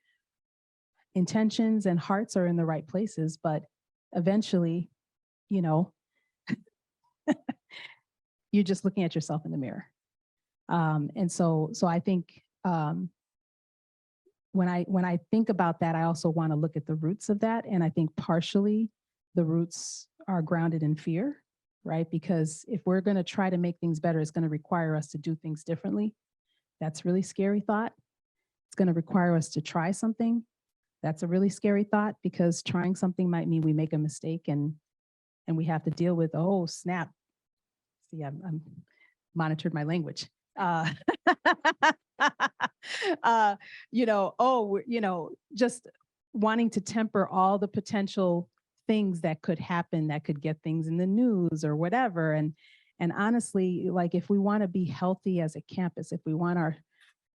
Intentions and hearts are in the right places, but eventually, you're just looking at yourself in the mirror. And so I think when I think about that, I also want to look at the roots of that. And I think partially the roots are grounded in fear, right? Because if we're going to try to make things better, it's going to require us to do things differently. That's a really scary thought. It's going to require us to try something. That's a really scary thought, because trying something might mean we make a mistake and we have to deal with, oh, snap. See, I'm monitored my language. Just wanting to temper all the potential things that could happen, that could get things in the news or whatever. And honestly, like, if we want to be healthy as a campus, if we want our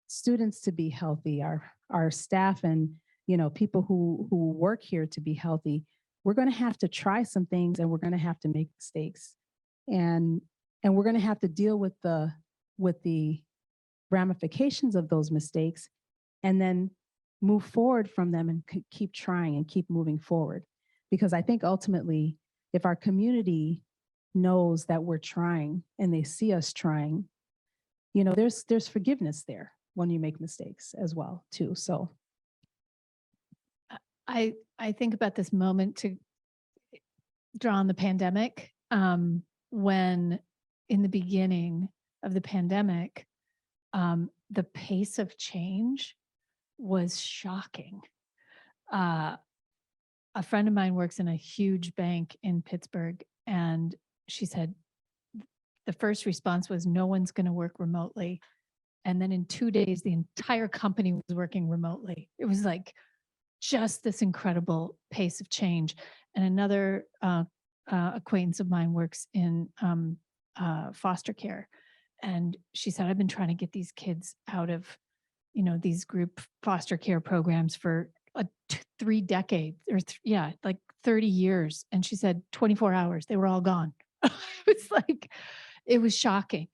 students to be healthy, our staff and people who work here to be healthy, we're going to have to try some things, and we're going to have to make mistakes, and we're going to have to deal with the ramifications of those mistakes, and then move forward from them and keep trying and keep moving forward. Because I think ultimately, if our community knows that we're trying and they see us trying, there's forgiveness there when you make mistakes as well too. So I think about this moment draw on the pandemic, when in the beginning of the pandemic, the pace of change was shocking. A friend of mine works in a huge bank in Pittsburgh, and she said the first response was no one's going to work remotely. And then in 2 days, the entire company was working remotely. It was like just this incredible pace of change. And another acquaintance of mine works in foster care. And she said, I've been trying to get these kids out of, these group foster care programs for 3 decades or like 30 years. And she said 24 hours, they were all gone. It's like, it was shocking.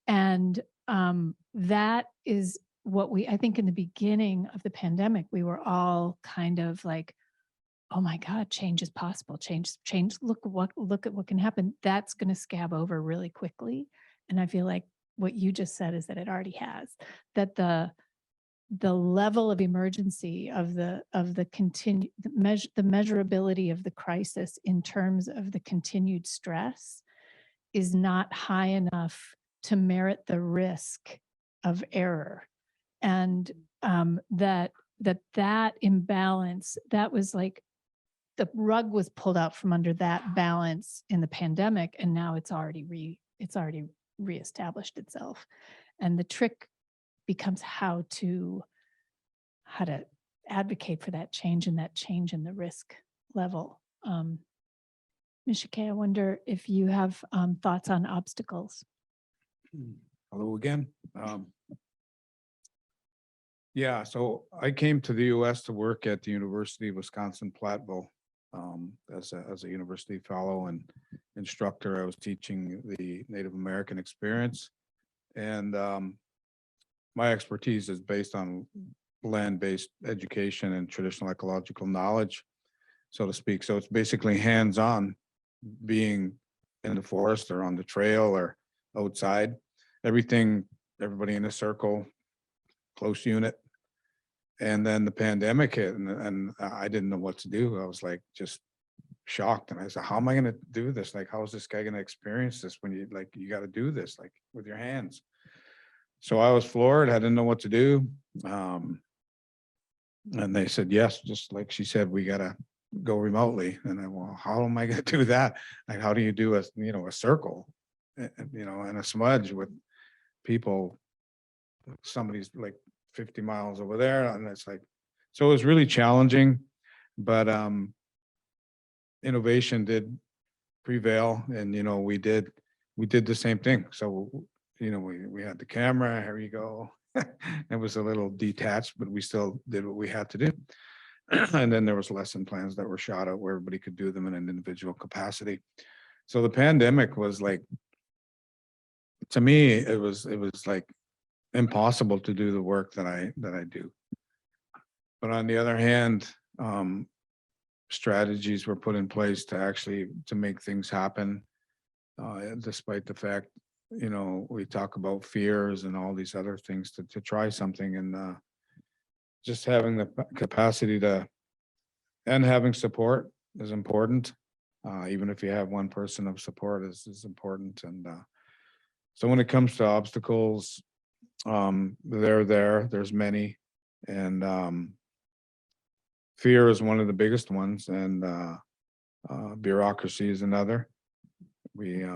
And that is what I think in the beginning of the pandemic, we were all kind of like, oh my God, change is possible. Change. Look at what can happen. That's going to scab over really quickly. And I feel like what you just said is that it already has, that the level of emergency of the measurability of the crisis in terms of the continued stress is not high enough to merit the risk of error. And that imbalance, that was like the rug was pulled out from under that balance in the pandemic, and now it's already reestablished itself. And the trick becomes how to advocate for that change and that change in the risk level. Mishiikenh, I wonder if you have thoughts on obstacles. Hello again. Yeah, so I came to the US to work at the University of Wisconsin-Platteville as a university fellow and instructor. I was teaching the Native American experience, and my expertise is based on land-based education and traditional ecological knowledge, so to speak. So it's basically hands-on, being in the forest or on the trail or outside, everything, everybody in a circle, close unit. And then the pandemic hit, and I didn't know what to do. I was like just shocked, and I said, how am I going to do this? Like, how is this guy going to experience this when you got to do this like with your hands? So I was floored. I didn't know what to do. And they said, yes, just like she said, we got to go remotely. And I, well, how am I going to do that? Like, how do you do a circle, and a smudge with people? Somebody's like 50 miles over there, and it's like, so it was really challenging, but innovation did prevail, and we did the same thing. So we had the camera, here you go. It was a little detached, but we still did what we had to do. And then there was lesson plans that were shot out where everybody could do them in an individual capacity. So the pandemic was like, to me, it was like impossible to do the work that I do. But on the other hand, strategies were put in place to make things happen, despite the fact, we talk about fears and all these other things to try something, and just having the capacity and having support is important. Even if you have one person of support is important. And so when it comes to obstacles, there's many, and fear is one of the biggest ones, and bureaucracy is another. It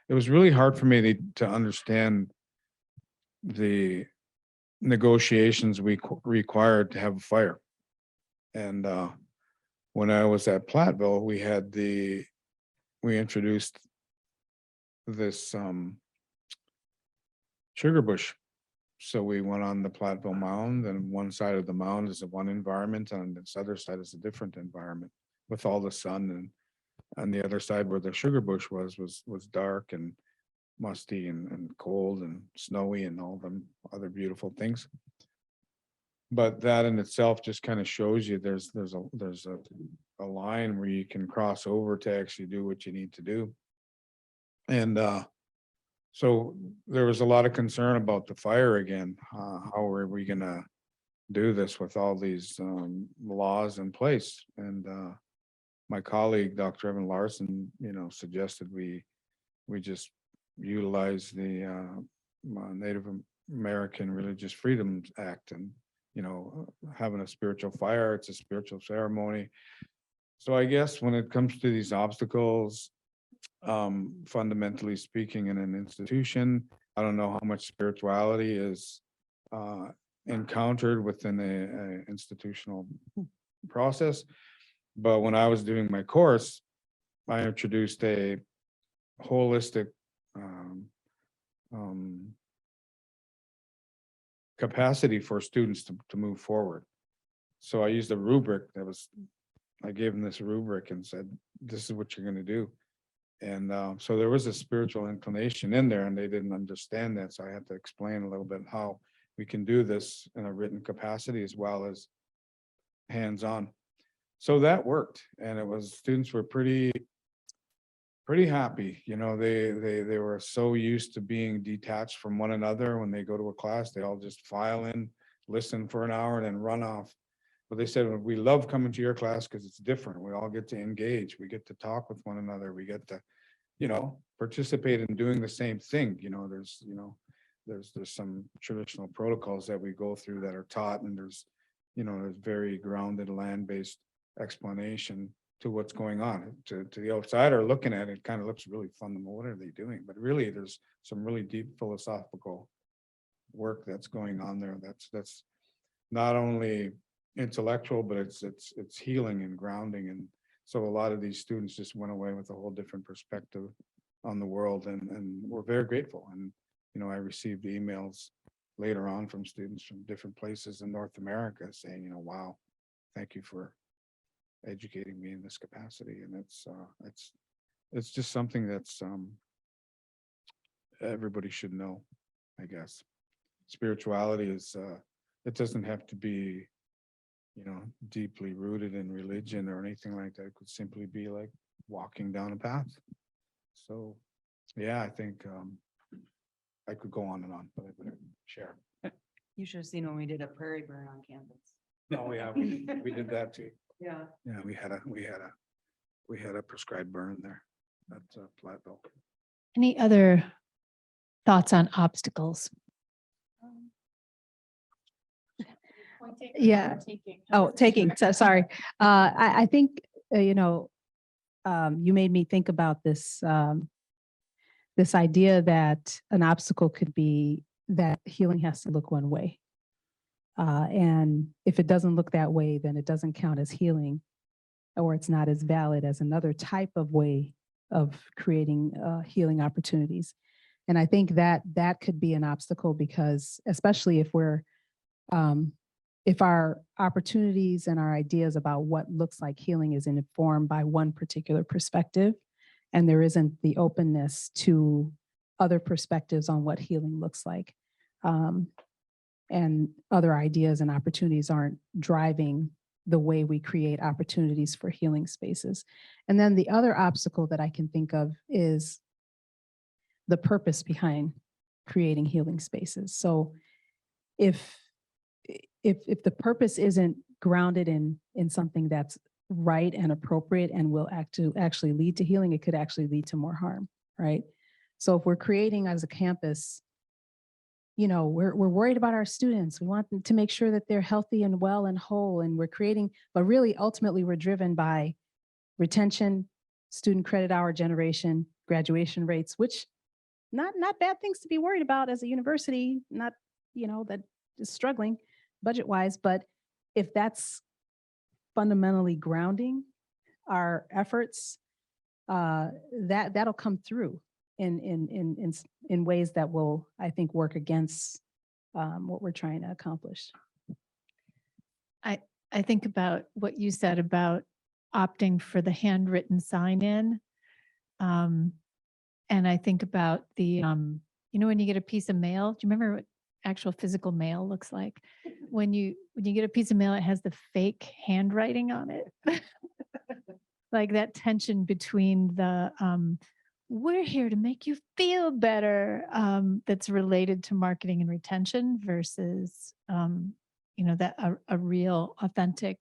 was really hard for me to understand the negotiations we required to have a fire. And when I was at Platteville, we introduced this sugar bush. So we went on the Platteville Mound, and one side of the mound is one environment, and this other side is a different environment with all the sun, and on the other side where the sugar bush was dark and musty and cold and snowy and all them other beautiful things. But that in itself just kind of shows you there's a line where you can cross over to actually do what you need to do. And so there was a lot of concern about the fire again. How are we going to do this with all these laws in place? And my colleague, Dr. Evan Larson, suggested we just utilize the Native American Religious Freedoms Act and, having a spiritual fire, it's a spiritual ceremony. So I guess when it comes to these obstacles, fundamentally speaking, in an institution, I don't know how much spirituality is encountered within a institutional process. But when I was doing my course, I introduced a holistic capacity for students to move forward. So I used a rubric I gave them this rubric and said, this is what you're going to do. And so there was a spiritual inclination in there, and they didn't understand that. So I had to explain a little bit how we can do this in a written capacity as well as hands-on. So that worked, and students were pretty happy. They were so used to being detached from one another. When they go to a class, they all just file in, listen for an hour, and then run off. But they said, we love coming to your class because it's different. We all get to engage. We get to talk with one another. We get to, participate in doing the same thing. There's some traditional protocols that we go through that are taught, and there's very grounded land-based explanation to what's going on. To the outsider looking at it, it kind of looks really fundamental. What are they doing? But really, there's some really deep philosophical work that's going on there. That's not only intellectual, but it's healing and grounding. And so a lot of these students just went away with a whole different perspective on the world, and we're very grateful. And I received emails later on from students from different places in North America saying, wow, thank you for educating me in this capacity. And it's just something that's everybody should know, I guess. Spirituality is it doesn't have to be deeply rooted in religion or anything like that. It could simply be like walking down a path. So yeah, I think I could go on and on, but I better share. You should have seen when we did a prairie burn on campus. No, yeah, we did that too. Yeah. Yeah, we had a prescribed burn there. That's Platteville. Any other thoughts on obstacles? Yeah. Oh, taking, so sorry. I think, you made me think about this, this idea that an obstacle could be that healing has to look one way. And if it doesn't look that way, then it doesn't count as healing, or it's not as valid as another type of way of creating healing opportunities. And I think that could be an obstacle, because especially if our opportunities and our ideas about what looks like healing is informed by one particular perspective, and there isn't the openness to other perspectives on what healing looks like, and other ideas and opportunities aren't driving the way we create opportunities for healing spaces. And then the other obstacle that I can think of is the purpose behind creating healing spaces. So if the purpose isn't grounded in something that's right and appropriate and will actually lead to healing, it could actually lead to more harm, right? So if we're creating as a campus, we're worried about our students. We want them to make sure that they're healthy and well and whole, and we're creating, but really ultimately we're driven by retention, student credit hour generation, graduation rates, which not bad things to be worried about as a university, not, that is struggling budget-wise, but if that's fundamentally grounding our efforts, that'll come through in ways that will, I think, work against what we're trying to accomplish. I think about what you said about opting for the handwritten sign-in. And I think about the, when you get a piece of mail, do you remember what actual physical mail looks like? When you get a piece of mail, it has the fake handwriting on it. Like that tension between the, we're here to make you feel better, that's related to marketing and retention versus, that a real authentic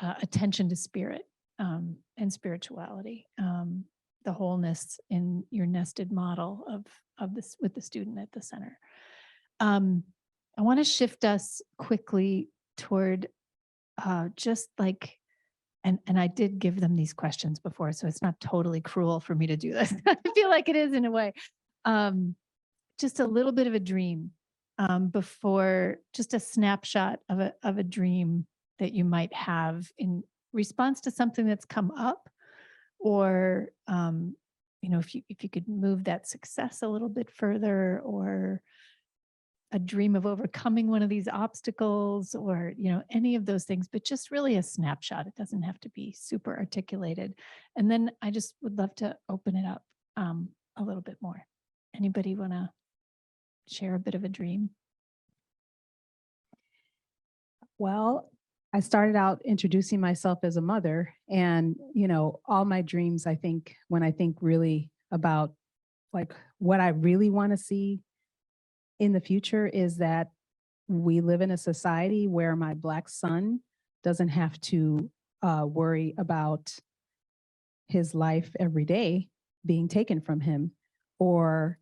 attention to spirit and spirituality, the wholeness in your nested model of this with the student at the center. I want to shift us quickly toward just like, and I did give them these questions before, so it's not totally cruel for me to do this. I feel like it is in a way. Just a little bit of a dream before, just a snapshot of a dream that you might have in response to something that's come up, or if you could move that success a little bit further, or a dream of overcoming one of these obstacles, or any of those things, but just really a snapshot. It doesn't have to be super articulated. And then I just would love to open it up a little bit more. Anybody want to share a bit of a dream? Well, I started out introducing myself as a mother, and all my dreams, I think, when I think really about like what I really want to see in the future, is that we live in a society where my Black son doesn't have to worry about his life every day being taken from him, or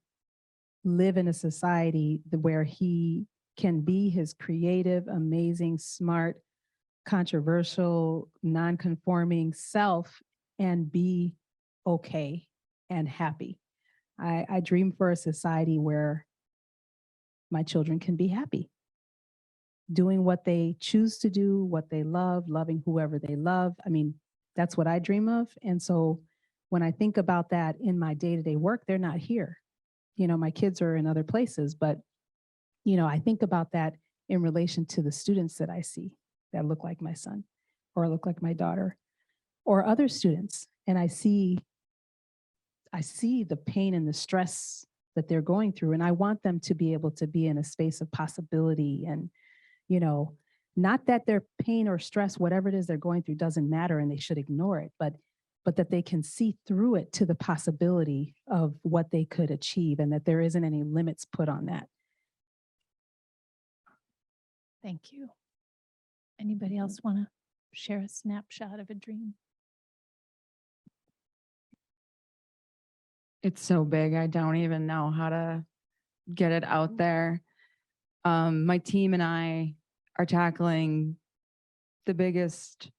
live in a society where he can be his creative, amazing, smart, controversial, non-conforming self and be okay and happy. I dream for a society where my children can be happy, doing what they choose to do, what they love, loving whoever they love. I mean, that's what I dream of. And so when I think about that in my day-to-day work, they're not here. My kids are in other places, but I think about that in relation to the students that I see that look like my son or look like my daughter or other students. And I see the pain and the stress that they're going through. And I want them to be able to be in a space of possibility, and, not that their pain or stress, whatever it is they're going through, doesn't matter and they should ignore it, but that they can see through it to the possibility of what they could achieve, and that there isn't any limits put on that. Thank you. Anybody else want to share a snapshot of a dream? It's so big. I don't even know how to get it out there. My team and I are tackling the biggest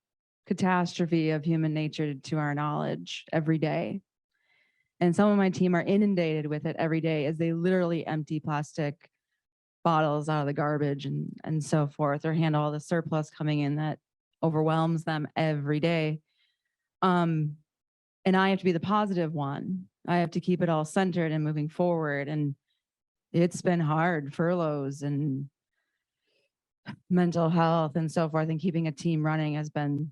catastrophe of human nature to our knowledge every day. And some of my team are inundated with it every day as they literally empty plastic bottles out of the garbage and so forth, or handle all the surplus coming in that overwhelms them every day. And I have to be the positive one. I have to keep it all centered and moving forward. And it's been hard, furloughs and mental health and so forth, and keeping a team running has been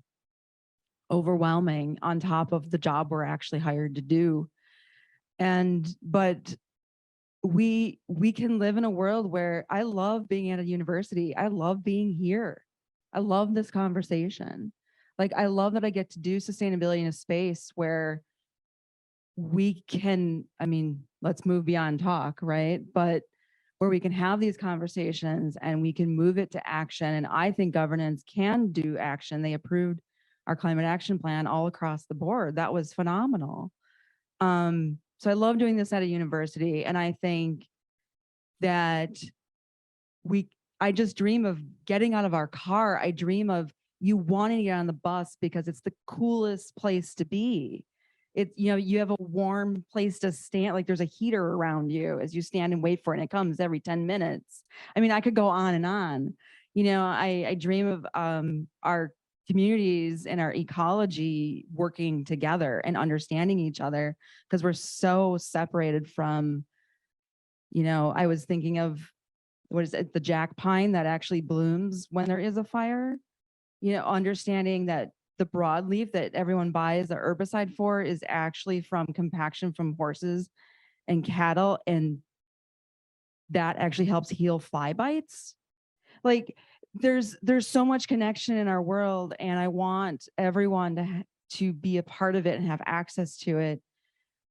overwhelming on top of the job we're actually hired to do. But we can live in a world where I love being at a university. I love being here. I love this conversation. Like, I love that I get to do sustainability in a space where we can, let's move beyond talk, right? But where we can have these conversations and we can move it to action. And I think governance can do action. They approved our climate action plan all across the board. That was phenomenal. So I love doing this at a university. And I think that I just dream of getting out of our car. I dream of you wanting to get on the bus because it's the coolest place to be. You have a warm place to stand, like there's a heater around you as you stand and wait for it, and it comes every 10 minutes. I could go on and on. I dream of our communities and our ecology working together and understanding each other, because we're so separated from, I was thinking of, what is it, the jack pine that actually blooms when there is a fire, understanding that the broadleaf that everyone buys the herbicide for is actually from compaction from horses and cattle, and that actually helps heal fly bites. Like, there's so much connection in our world, and I want everyone to be a part of it and have access to it.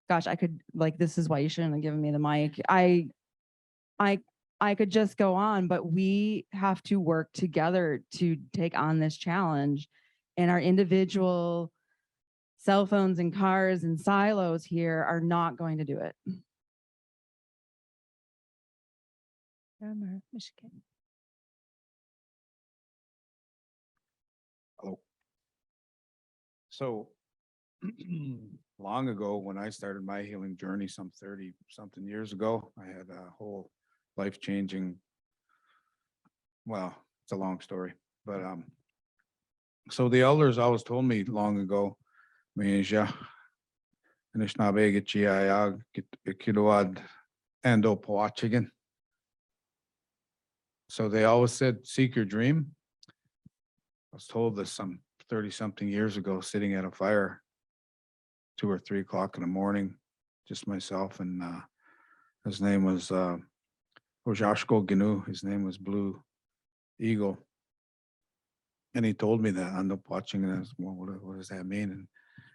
Gosh, I could, this is why you shouldn't have given me the mic. I could just go on, but we have to work together to take on this challenge. and our individual cell phones and cars and silos here are not going to do it. Mishiikenh. So long ago, when I started my healing journey some 30 something years ago, I had a whole life-changing, well, it's a long story, but so the elders always told me long ago, Meja, Anishnabegachia, Kidoad, and Opoachigan. So they always said, seek your dream. I was told this some 30 something years ago, sitting at a fire, 2 or 3 o'clock in the morning, just myself and his name was Ojashko Gnu. His name was Blue Eagle. And he told me that. I ended up watching it. And I was, well, what does that mean? And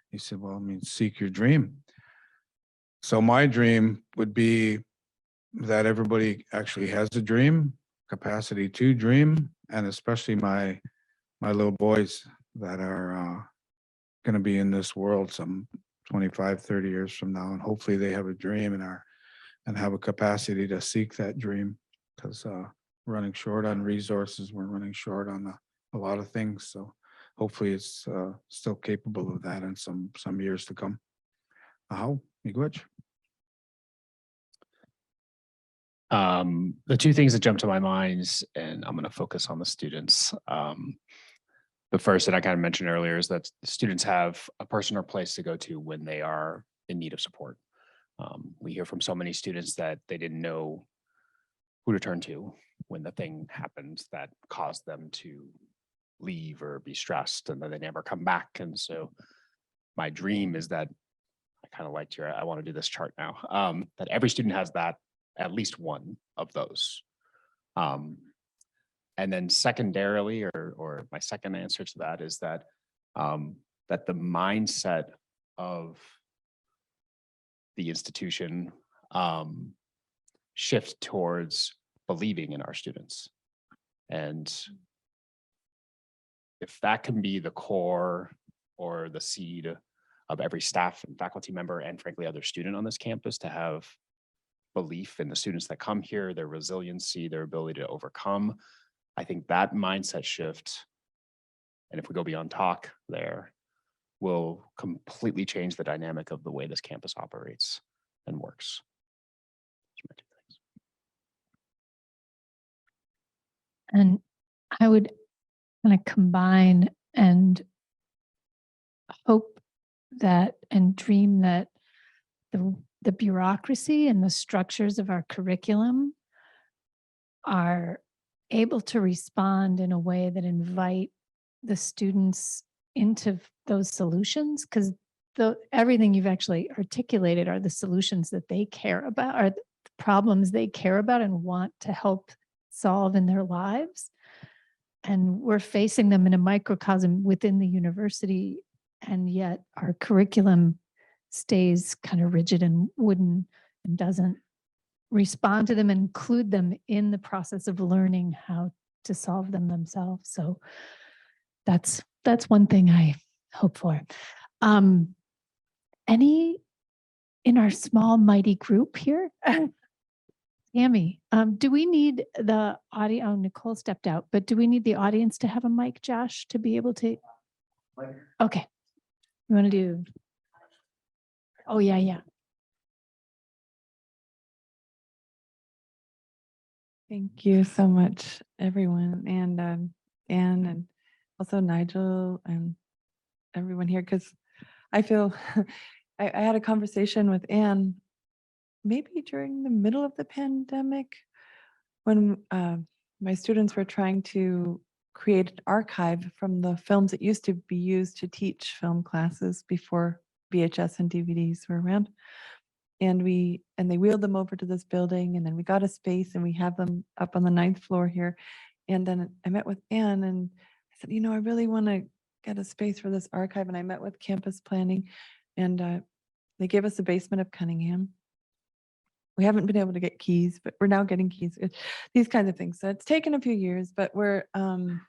he said, well, it means seek your dream. So my dream would be that everybody actually has a dream, capacity to dream, and especially my little boys that are going to be in this world some 25, 30 years from now. And hopefully they have a dream and have a capacity to seek that dream, because running short on resources, we're running short on a lot of things. So hopefully it's still capable of that in some years to come. How? Miigwech? The two things that jump to my mind, and I'm going to focus on the students. The first that I kind of mentioned earlier is that students have a person or place to go to when they are in need of support. We hear from so many students that they didn't know who to turn to when the thing happened that caused them to leave or be stressed, and then they never come back. And so my dream is that, I kind of liked your, I want to do this chart now, that every student has that, at least one of those. And then secondarily, or my second answer to that is that that the mindset of the institution shift towards believing in our students. And if that can be the core or the seed of every staff and faculty member, and frankly, other student on this campus, to have belief in the students that come here, their resiliency, their ability to overcome, I think that mindset shift, and if we go beyond talk there, will completely change the dynamic of the way this campus operates and works. And I would kind of combine and hope that and dream that the bureaucracy and the structures of our curriculum are able to respond in a way that invite the students into those solutions, because everything you've actually articulated are the solutions that they care about, are the problems they care about and want to help solve in their lives. And we're facing them in a microcosm within the university, and yet our curriculum stays kind of rigid and wooden and doesn't respond to them and include them in the process of learning how to solve them themselves. So that's one thing I hope for. Any in our small mighty group here? Tammy, do we need the audio? Oh, Nicole stepped out, but do we need the audience to have a mic, Josh, to be able to? Okay. You want to do? Oh, yeah. Thank you so much, everyone, and Anne, and also Nigel and everyone here, because I feel I had a conversation with Anne maybe during the middle of the pandemic when my students were trying to create an archive from the films that used to be used to teach film classes before VHS and DVDs were around. And they wheeled them over to this building, and then we got a space and we have them up on the 9th floor here. And then I met with Anne and I said, I really want to get a space for this archive. And I met with campus planning, and they gave us the basement of Cunningham. We haven't been able to get keys, but we're now getting keys, these kinds of things. So it's taken a few years, but we're, Anne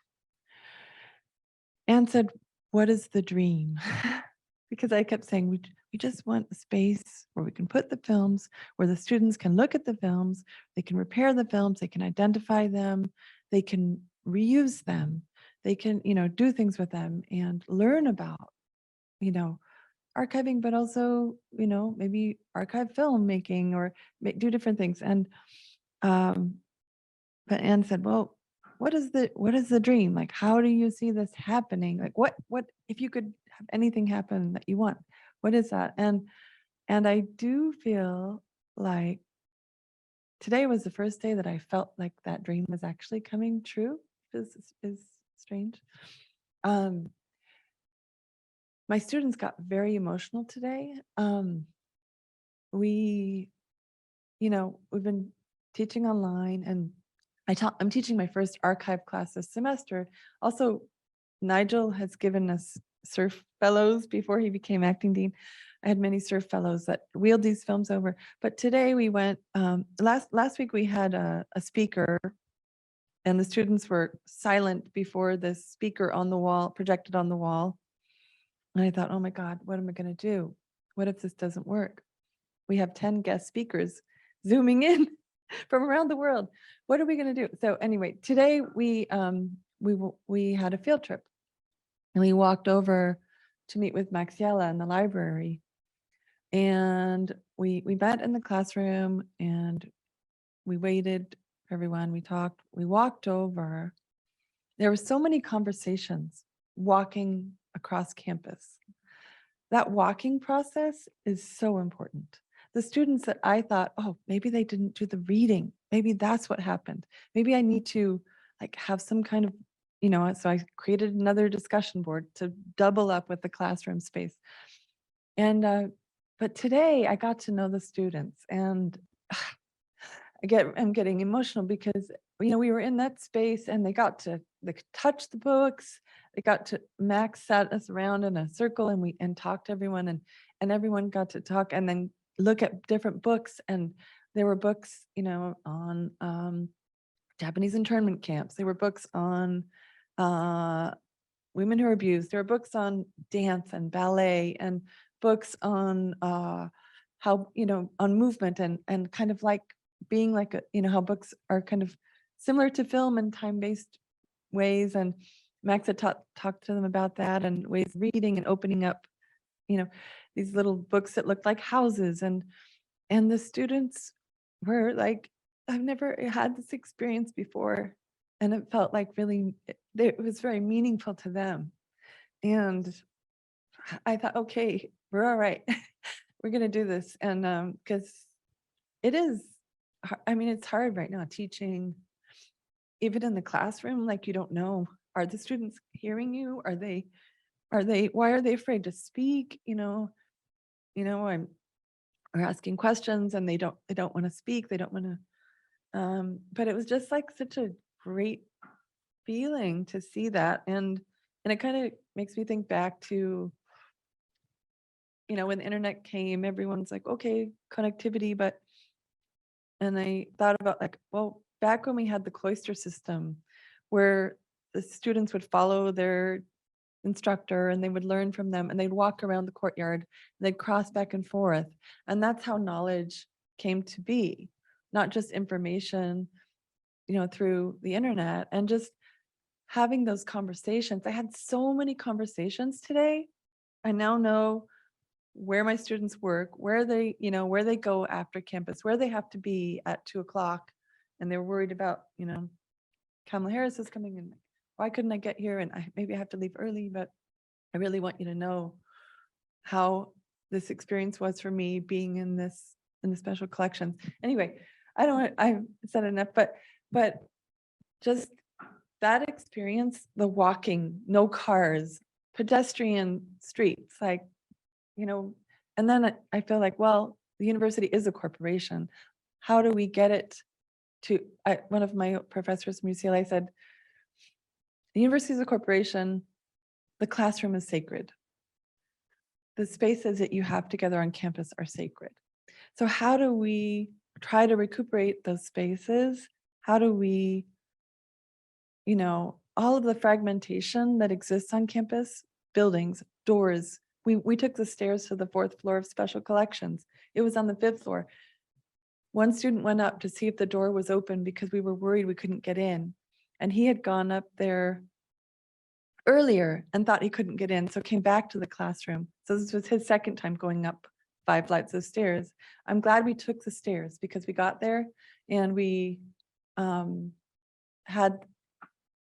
said, what is the dream? Because I kept saying, we just want a space where we can put the films, where the students can look at the films, they can repair the films, they can identify them, they can reuse them, they can, do things with them and learn about, archiving, but also, maybe archive filmmaking or do different things. And but Anne said, well, what is the dream? Like, how do you see this happening? Like, what if you could have anything happen that you want? What is that? And I do feel like today was the first day that I felt like that dream was actually coming true. Is strange. My students got very emotional today. We've been teaching online, and I'm teaching my first archive class this semester. Also, Nigel has given us surf fellows before he became acting dean. I had many surf fellows that wheeled these films over. But today we went, last week we had a speaker, and the students were silent before the speaker on the wall, projected on the wall. And I thought, oh my God, what am I going to do? What if this doesn't work? We have 10 guest speakers zooming in from around the world. What are we going to do? So anyway, today we had a field trip, and we walked over to meet with Maxiella in the library, and we met in the classroom, and we waited for everyone. We talked. We walked over. There were so many conversations walking across campus. That walking process is so important. The students that I thought, oh, maybe they didn't do the reading. Maybe that's what happened. Maybe I need to have some kind of, so I created another discussion board to double up with the classroom space. And, but today I got to know the students, and I'm getting emotional because, we were in that space, and they could touch the books. Max sat us around in a circle, and talked to everyone, and everyone got to talk and then look at different books. And there were books, on Japanese internment camps. There were books on women who are abused. There were books on dance and ballet, and books on how, on movement, and kind of like being like how books are kind of similar to film in time-based ways. And Max had talked to them about that, and ways of reading and opening up, these little books that looked like houses. And the students were like, I've never had this experience before. And it felt like it was very meaningful to them. And I thought, okay, we're all right. We're going to do this. And because it is, it's hard right now teaching, even in the classroom. Like, you don't know, are the students hearing you? Why are they afraid to speak? We're asking questions, and they don't want to speak. They don't want to, but it was just like such a great feeling to see that. And it kind of makes me think back to, when the internet came, everyone's like, okay, connectivity, and I thought about well, back when we had the cloister system, where the students would follow their instructor, and they would learn from them, and they'd walk around the courtyard, and they'd cross back and forth. And that's how knowledge came to be, not just information, through the internet. And just having those conversations. I had so many conversations today. I now know where my students work, where they go after campus, where they have to be at 2:00. And they're worried about, Kamala Harris is coming in. Why couldn't I get here? And maybe I have to leave early, but I really want you to know how this experience was for me being in the special collections. Anyway, I've said enough, but just that experience, the walking, no cars, pedestrian streets, and then I feel like, well, the university is a corporation. How do we get it to, one of my professors from UCLA said, the university is a corporation, the classroom is sacred. The spaces that you have together on campus are sacred. So how do we try to recuperate those spaces? How do we, all of the fragmentation that exists on campus, buildings, doors. We took the stairs to the 4th floor of special collections. It was on the 5th floor. One student went up to see if the door was open because we were worried we couldn't get in. And he had gone up there earlier and thought he couldn't get in, so came back to the classroom. So this was his second time going up 5 flights of stairs. I'm glad we took the stairs because we got there and we had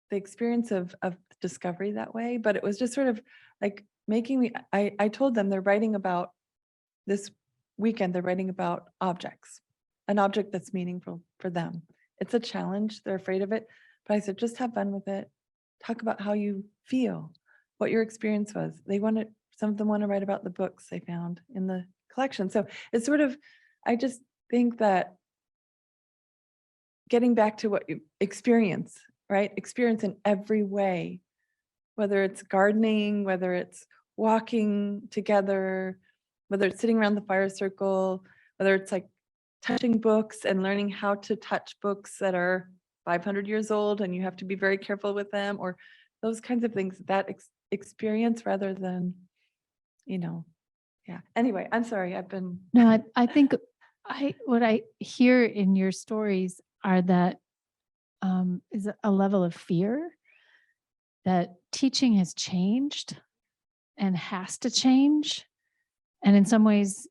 the experience of discovery that way, but it was just sort of like making me, I told them they're writing about this weekend, they're writing about objects, an object that's meaningful for them. It's a challenge, they're afraid of it, but I said, just have fun with it. Talk about how you feel, what your experience was. Some of them want to write about the books they found in the collection. So it's sort of, I just think that getting back to what you experience, right? Experience in every way, whether it's gardening, whether it's walking together, whether it's sitting around the fire circle, whether it's like touching books and learning how to touch books that are 500 years old and you have to be very careful with them, or those kinds of things, that experience rather than, yeah. Anyway, I'm sorry, I've been. No, I think what I hear in your stories are that is a level of fear that teaching has changed and has to change. And in some ways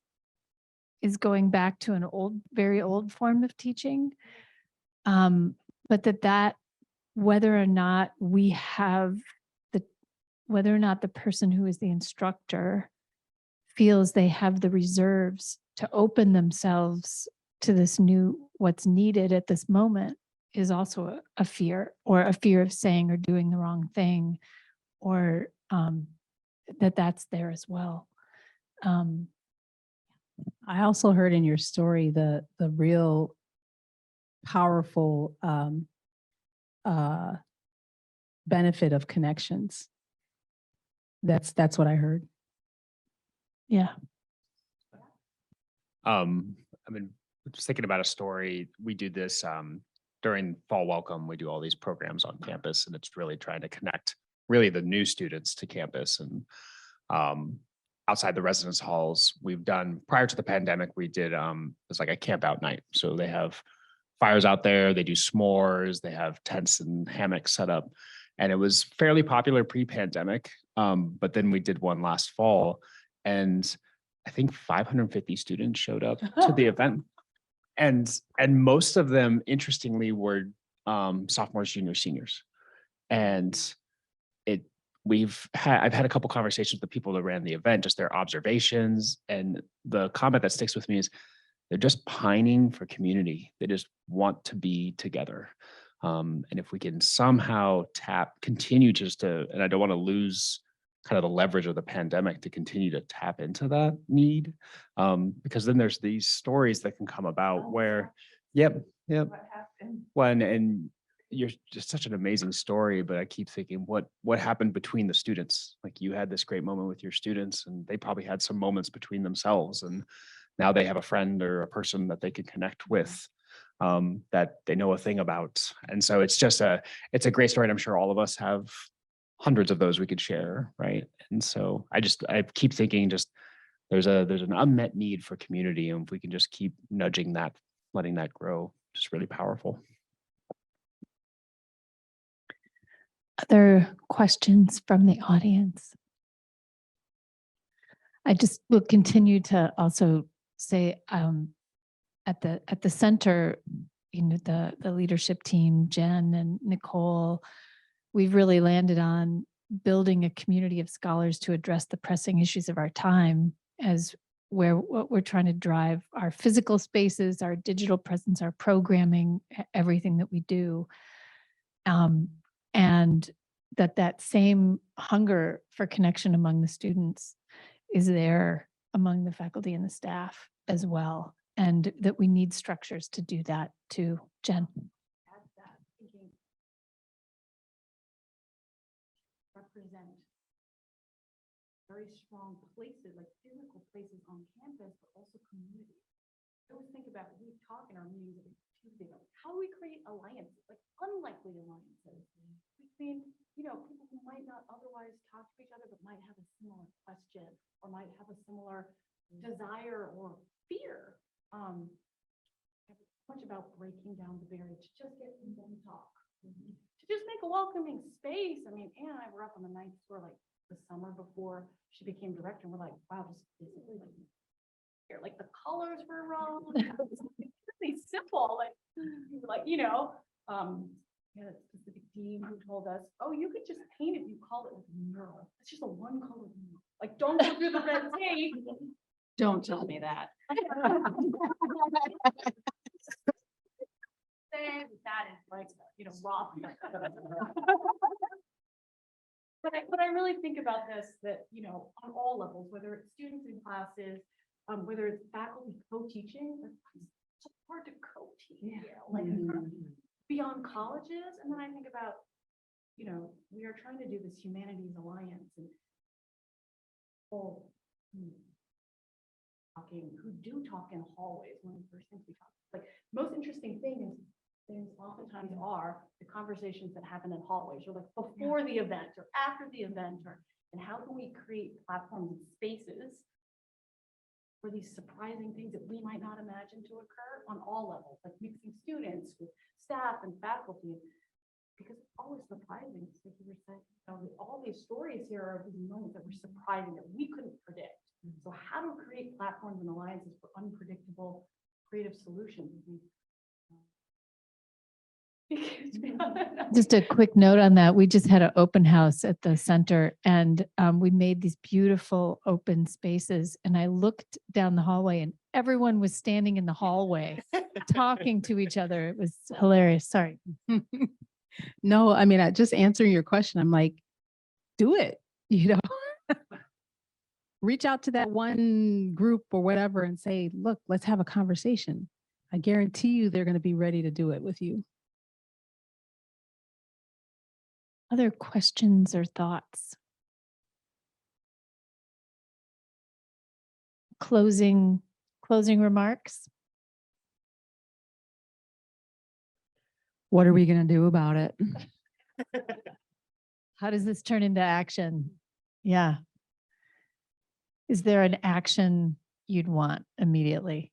is going back to an very old form of teaching. But that whether or not the person who is the instructor feels they have the reserves to open themselves to this new, what's needed at this moment, is also a fear, or a fear of saying or doing the wrong thing, or that's there as well. I also heard in your story the real powerful benefit of connections. That's what I heard. Yeah. I mean, just thinking about a story, we do this during fall welcome, we do all these programs on campus, and it's really trying to connect really the new students to campus. And outside the residence halls, we've done, prior to the pandemic, we did it's like a camp out night. So they have fires out there, they do s'mores, they have tents and hammocks set up. And it was fairly popular pre-pandemic. But then we did one last fall, and I think 550 students showed up to the event. And most of them, interestingly, were sophomores, juniors, seniors. And I've had a couple conversations with the people that ran the event, just their observations. And the comment that sticks with me is they're just pining for community. They just want to be together. And if we can somehow continue and I don't want to lose kind of the leverage of the pandemic to continue to tap into that need, because then there's these stories that can come about where, yep. What happened? And you're just such an amazing story, but I keep thinking, what happened between the students? Like, you had this great moment with your students, and they probably had some moments between themselves, and now they have a friend or a person that they can connect with, that they know a thing about. And so it's a great story, and I'm sure all of us have hundreds of those we could share, right? And so I keep thinking, just there's an unmet need for community, and if we can just keep nudging that, letting that grow, just really powerful. Other questions from the audience? I just will continue to also say, at the center, the leadership team, Jen and Nicole, we've really landed on building a community of scholars to address the pressing issues of our time, as what we're trying to drive our physical spaces, our digital presence, our programming, everything that we do. And that same hunger for connection among the students is there among the faculty and the staff as well. And that we need structures to do that too. Jen. Represent very strong places, like physical places on campus, but also community. I always think about, we talk in our meetings every Tuesday about how do we create alliances, like unlikely alliances between people who might not otherwise talk to each other, but might have a similar question or might have a similar desire or fear. Much about breaking down the barrier to just get them to talk, to just make a welcoming space. I mean, Anne and I were up on the 9th floor like the summer before she became director, and we're like, wow, just physically like the colors were wrong. It was really simple, we had a specific dean who told us, oh, you could just paint it, you call it like a mural. It's just a one color mural. Like, don't go through the red tape. Don't tell me that. That is like, raw. But I really think about this, that, on all levels, whether it's students in classes, whether it's faculty co-teaching, it's so hard to co-teach, beyond colleges. And then I think about, we are trying to do this humanities alliance and who do talk in hallways. One of the first things we talk, most interesting thing is things oftentimes are the conversations that happen in hallways, or before the event or after the event, and how can we create platforms and spaces for these surprising things that we might not imagine to occur on all levels, like mixing students with staff and faculty, because it's always surprising. Like you were saying, all these stories here are these moments that were surprising that we couldn't predict. So how to create platforms and alliances for unpredictable creative solutions? Just a quick note on that. We just had an open house at the center, and we made these beautiful open spaces. And I looked down the hallway, and everyone was standing in the hallway talking to each other. It was hilarious. Sorry. No, I mean, just answering your question, I'm like, do it, reach out to that one group or whatever and say, look, let's have a conversation. I guarantee you they're going to be ready to do it with you. Other questions or thoughts? Closing remarks? What are we going to do about it? How does this turn into action? Yeah. Is there an action you'd want immediately?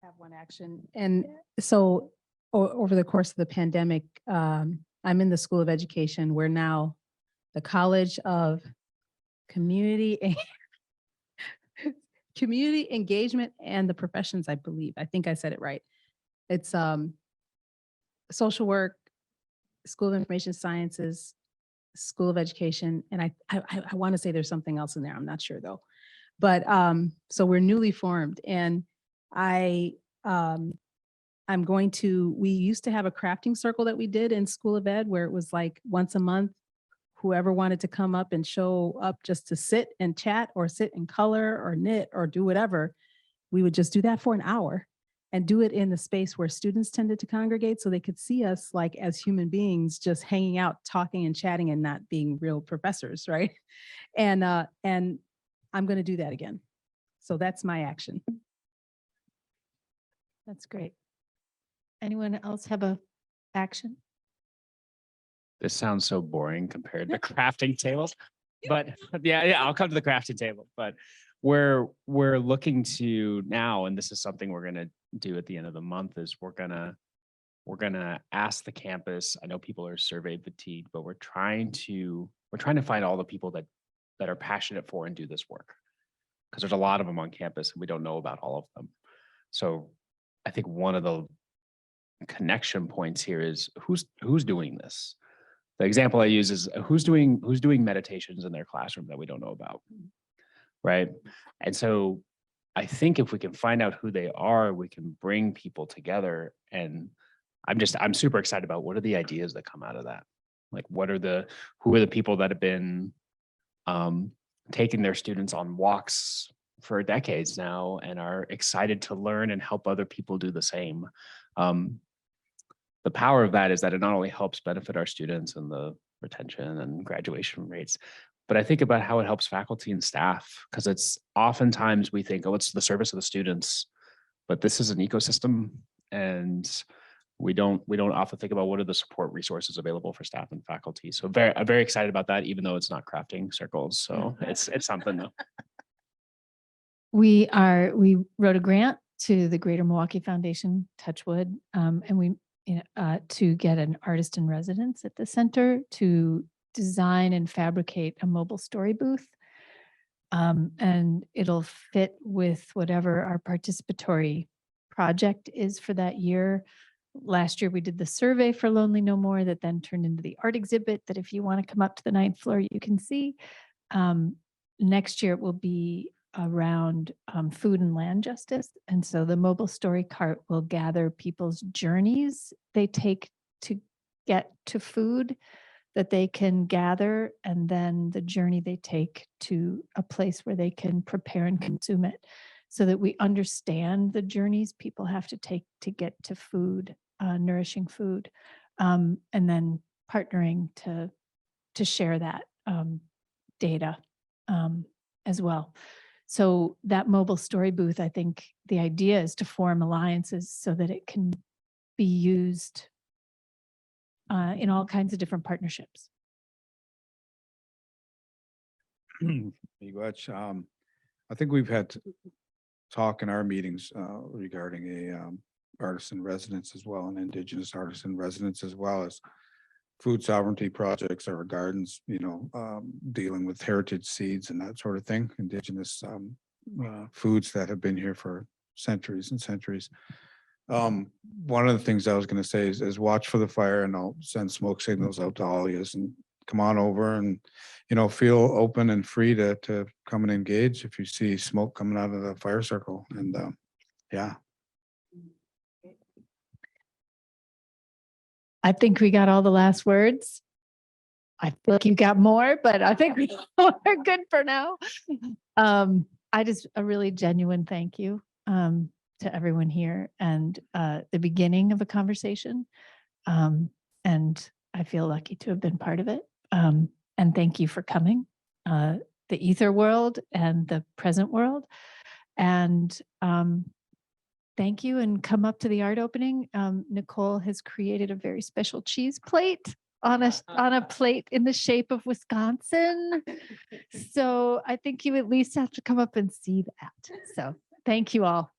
Have one action. And so over the course of the pandemic, I'm in the School of Education. We're now the College of Community Engagement and the Professions, I believe. I think I said it right. It's social work, School of Information Sciences, School of Education, and I want to say there's something else in there. I'm not sure though. But so we're newly formed, and we used to have a crafting circle that we did in School of Ed, where it was like once a month, whoever wanted to come up and show up just to sit and chat or sit and color or knit or do whatever, we would just do that for an hour and do it in the space where students tended to congregate, so they could see us like as human beings just hanging out, talking and chatting and not being real professors, right? And I'm going to do that again. So that's my action. That's great. Anyone else have a action? This sounds so boring compared to crafting tables, but yeah, I'll come to the crafting table. But we're looking to now, and this is something we're going to do at the end of the month, is we're gonna ask the campus. I know people are survey fatigued, but we're trying to find all the people that are passionate for and do this work, because there's a lot of them on campus and we don't know about all of them. So I think one of the connection points here is who's doing this. The example I use is who's doing meditations in their classroom that we don't know about, right? And so I think if we can find out who they are, we can bring people together. And I'm super excited about what are the ideas that come out of that. Like who are the people that have been taking their students on walks for decades now and are excited to learn and help other people do the same. The power of that is that it not only helps benefit our students and the retention and graduation rates, but I think about how it helps faculty and staff, because it's oftentimes we think, oh, it's the service of the students, but this is an ecosystem, and we don't often think about what are the support resources available for staff and faculty. So I'm very excited about that, even though it's not crafting circles. So it's something though. We wrote a grant to the Greater Milwaukee Foundation, Touchwood, and we, to get an artist in residence at the center to design and fabricate a mobile story booth. And it'll fit with whatever our participatory project is for that year. Last year, we did the survey for Lonely No More that then turned into the art exhibit that if you want to come up to the 9th floor, you can see. Next year, it will be around food and land justice. And so the mobile story cart will gather people's journeys they take to get to food that they can gather, and then the journey they take to a place where they can prepare and consume it, so that we understand the journeys people have to take to get to food, nourishing food, and then partnering to share that data as well. So that mobile story booth, I think the idea is to form alliances so that it can be used in all kinds of different partnerships. I think we've had talk in our meetings regarding a artist in residence as well, and Indigenous artist in residence, as well as food sovereignty projects or gardens, dealing with heritage seeds and that sort of thing, Indigenous foods that have been here for centuries and centuries. One of the things I was going to say is watch for the fire, and I'll send smoke signals out to all of you, and come on over and, feel open and free to come and engage if you see smoke coming out of the fire circle. And yeah. I think we got all the last words. I feel like you got more, but I think we're good for now. A really genuine thank you to everyone here, and the beginning of a conversation. And I feel lucky to have been part of it. And thank you for coming, the ether world and the present world. And thank you, and come up to the art opening. Nicole has created a very special cheese plate on a plate in the shape of Wisconsin. So I think you at least have to come up and see that. So thank you all.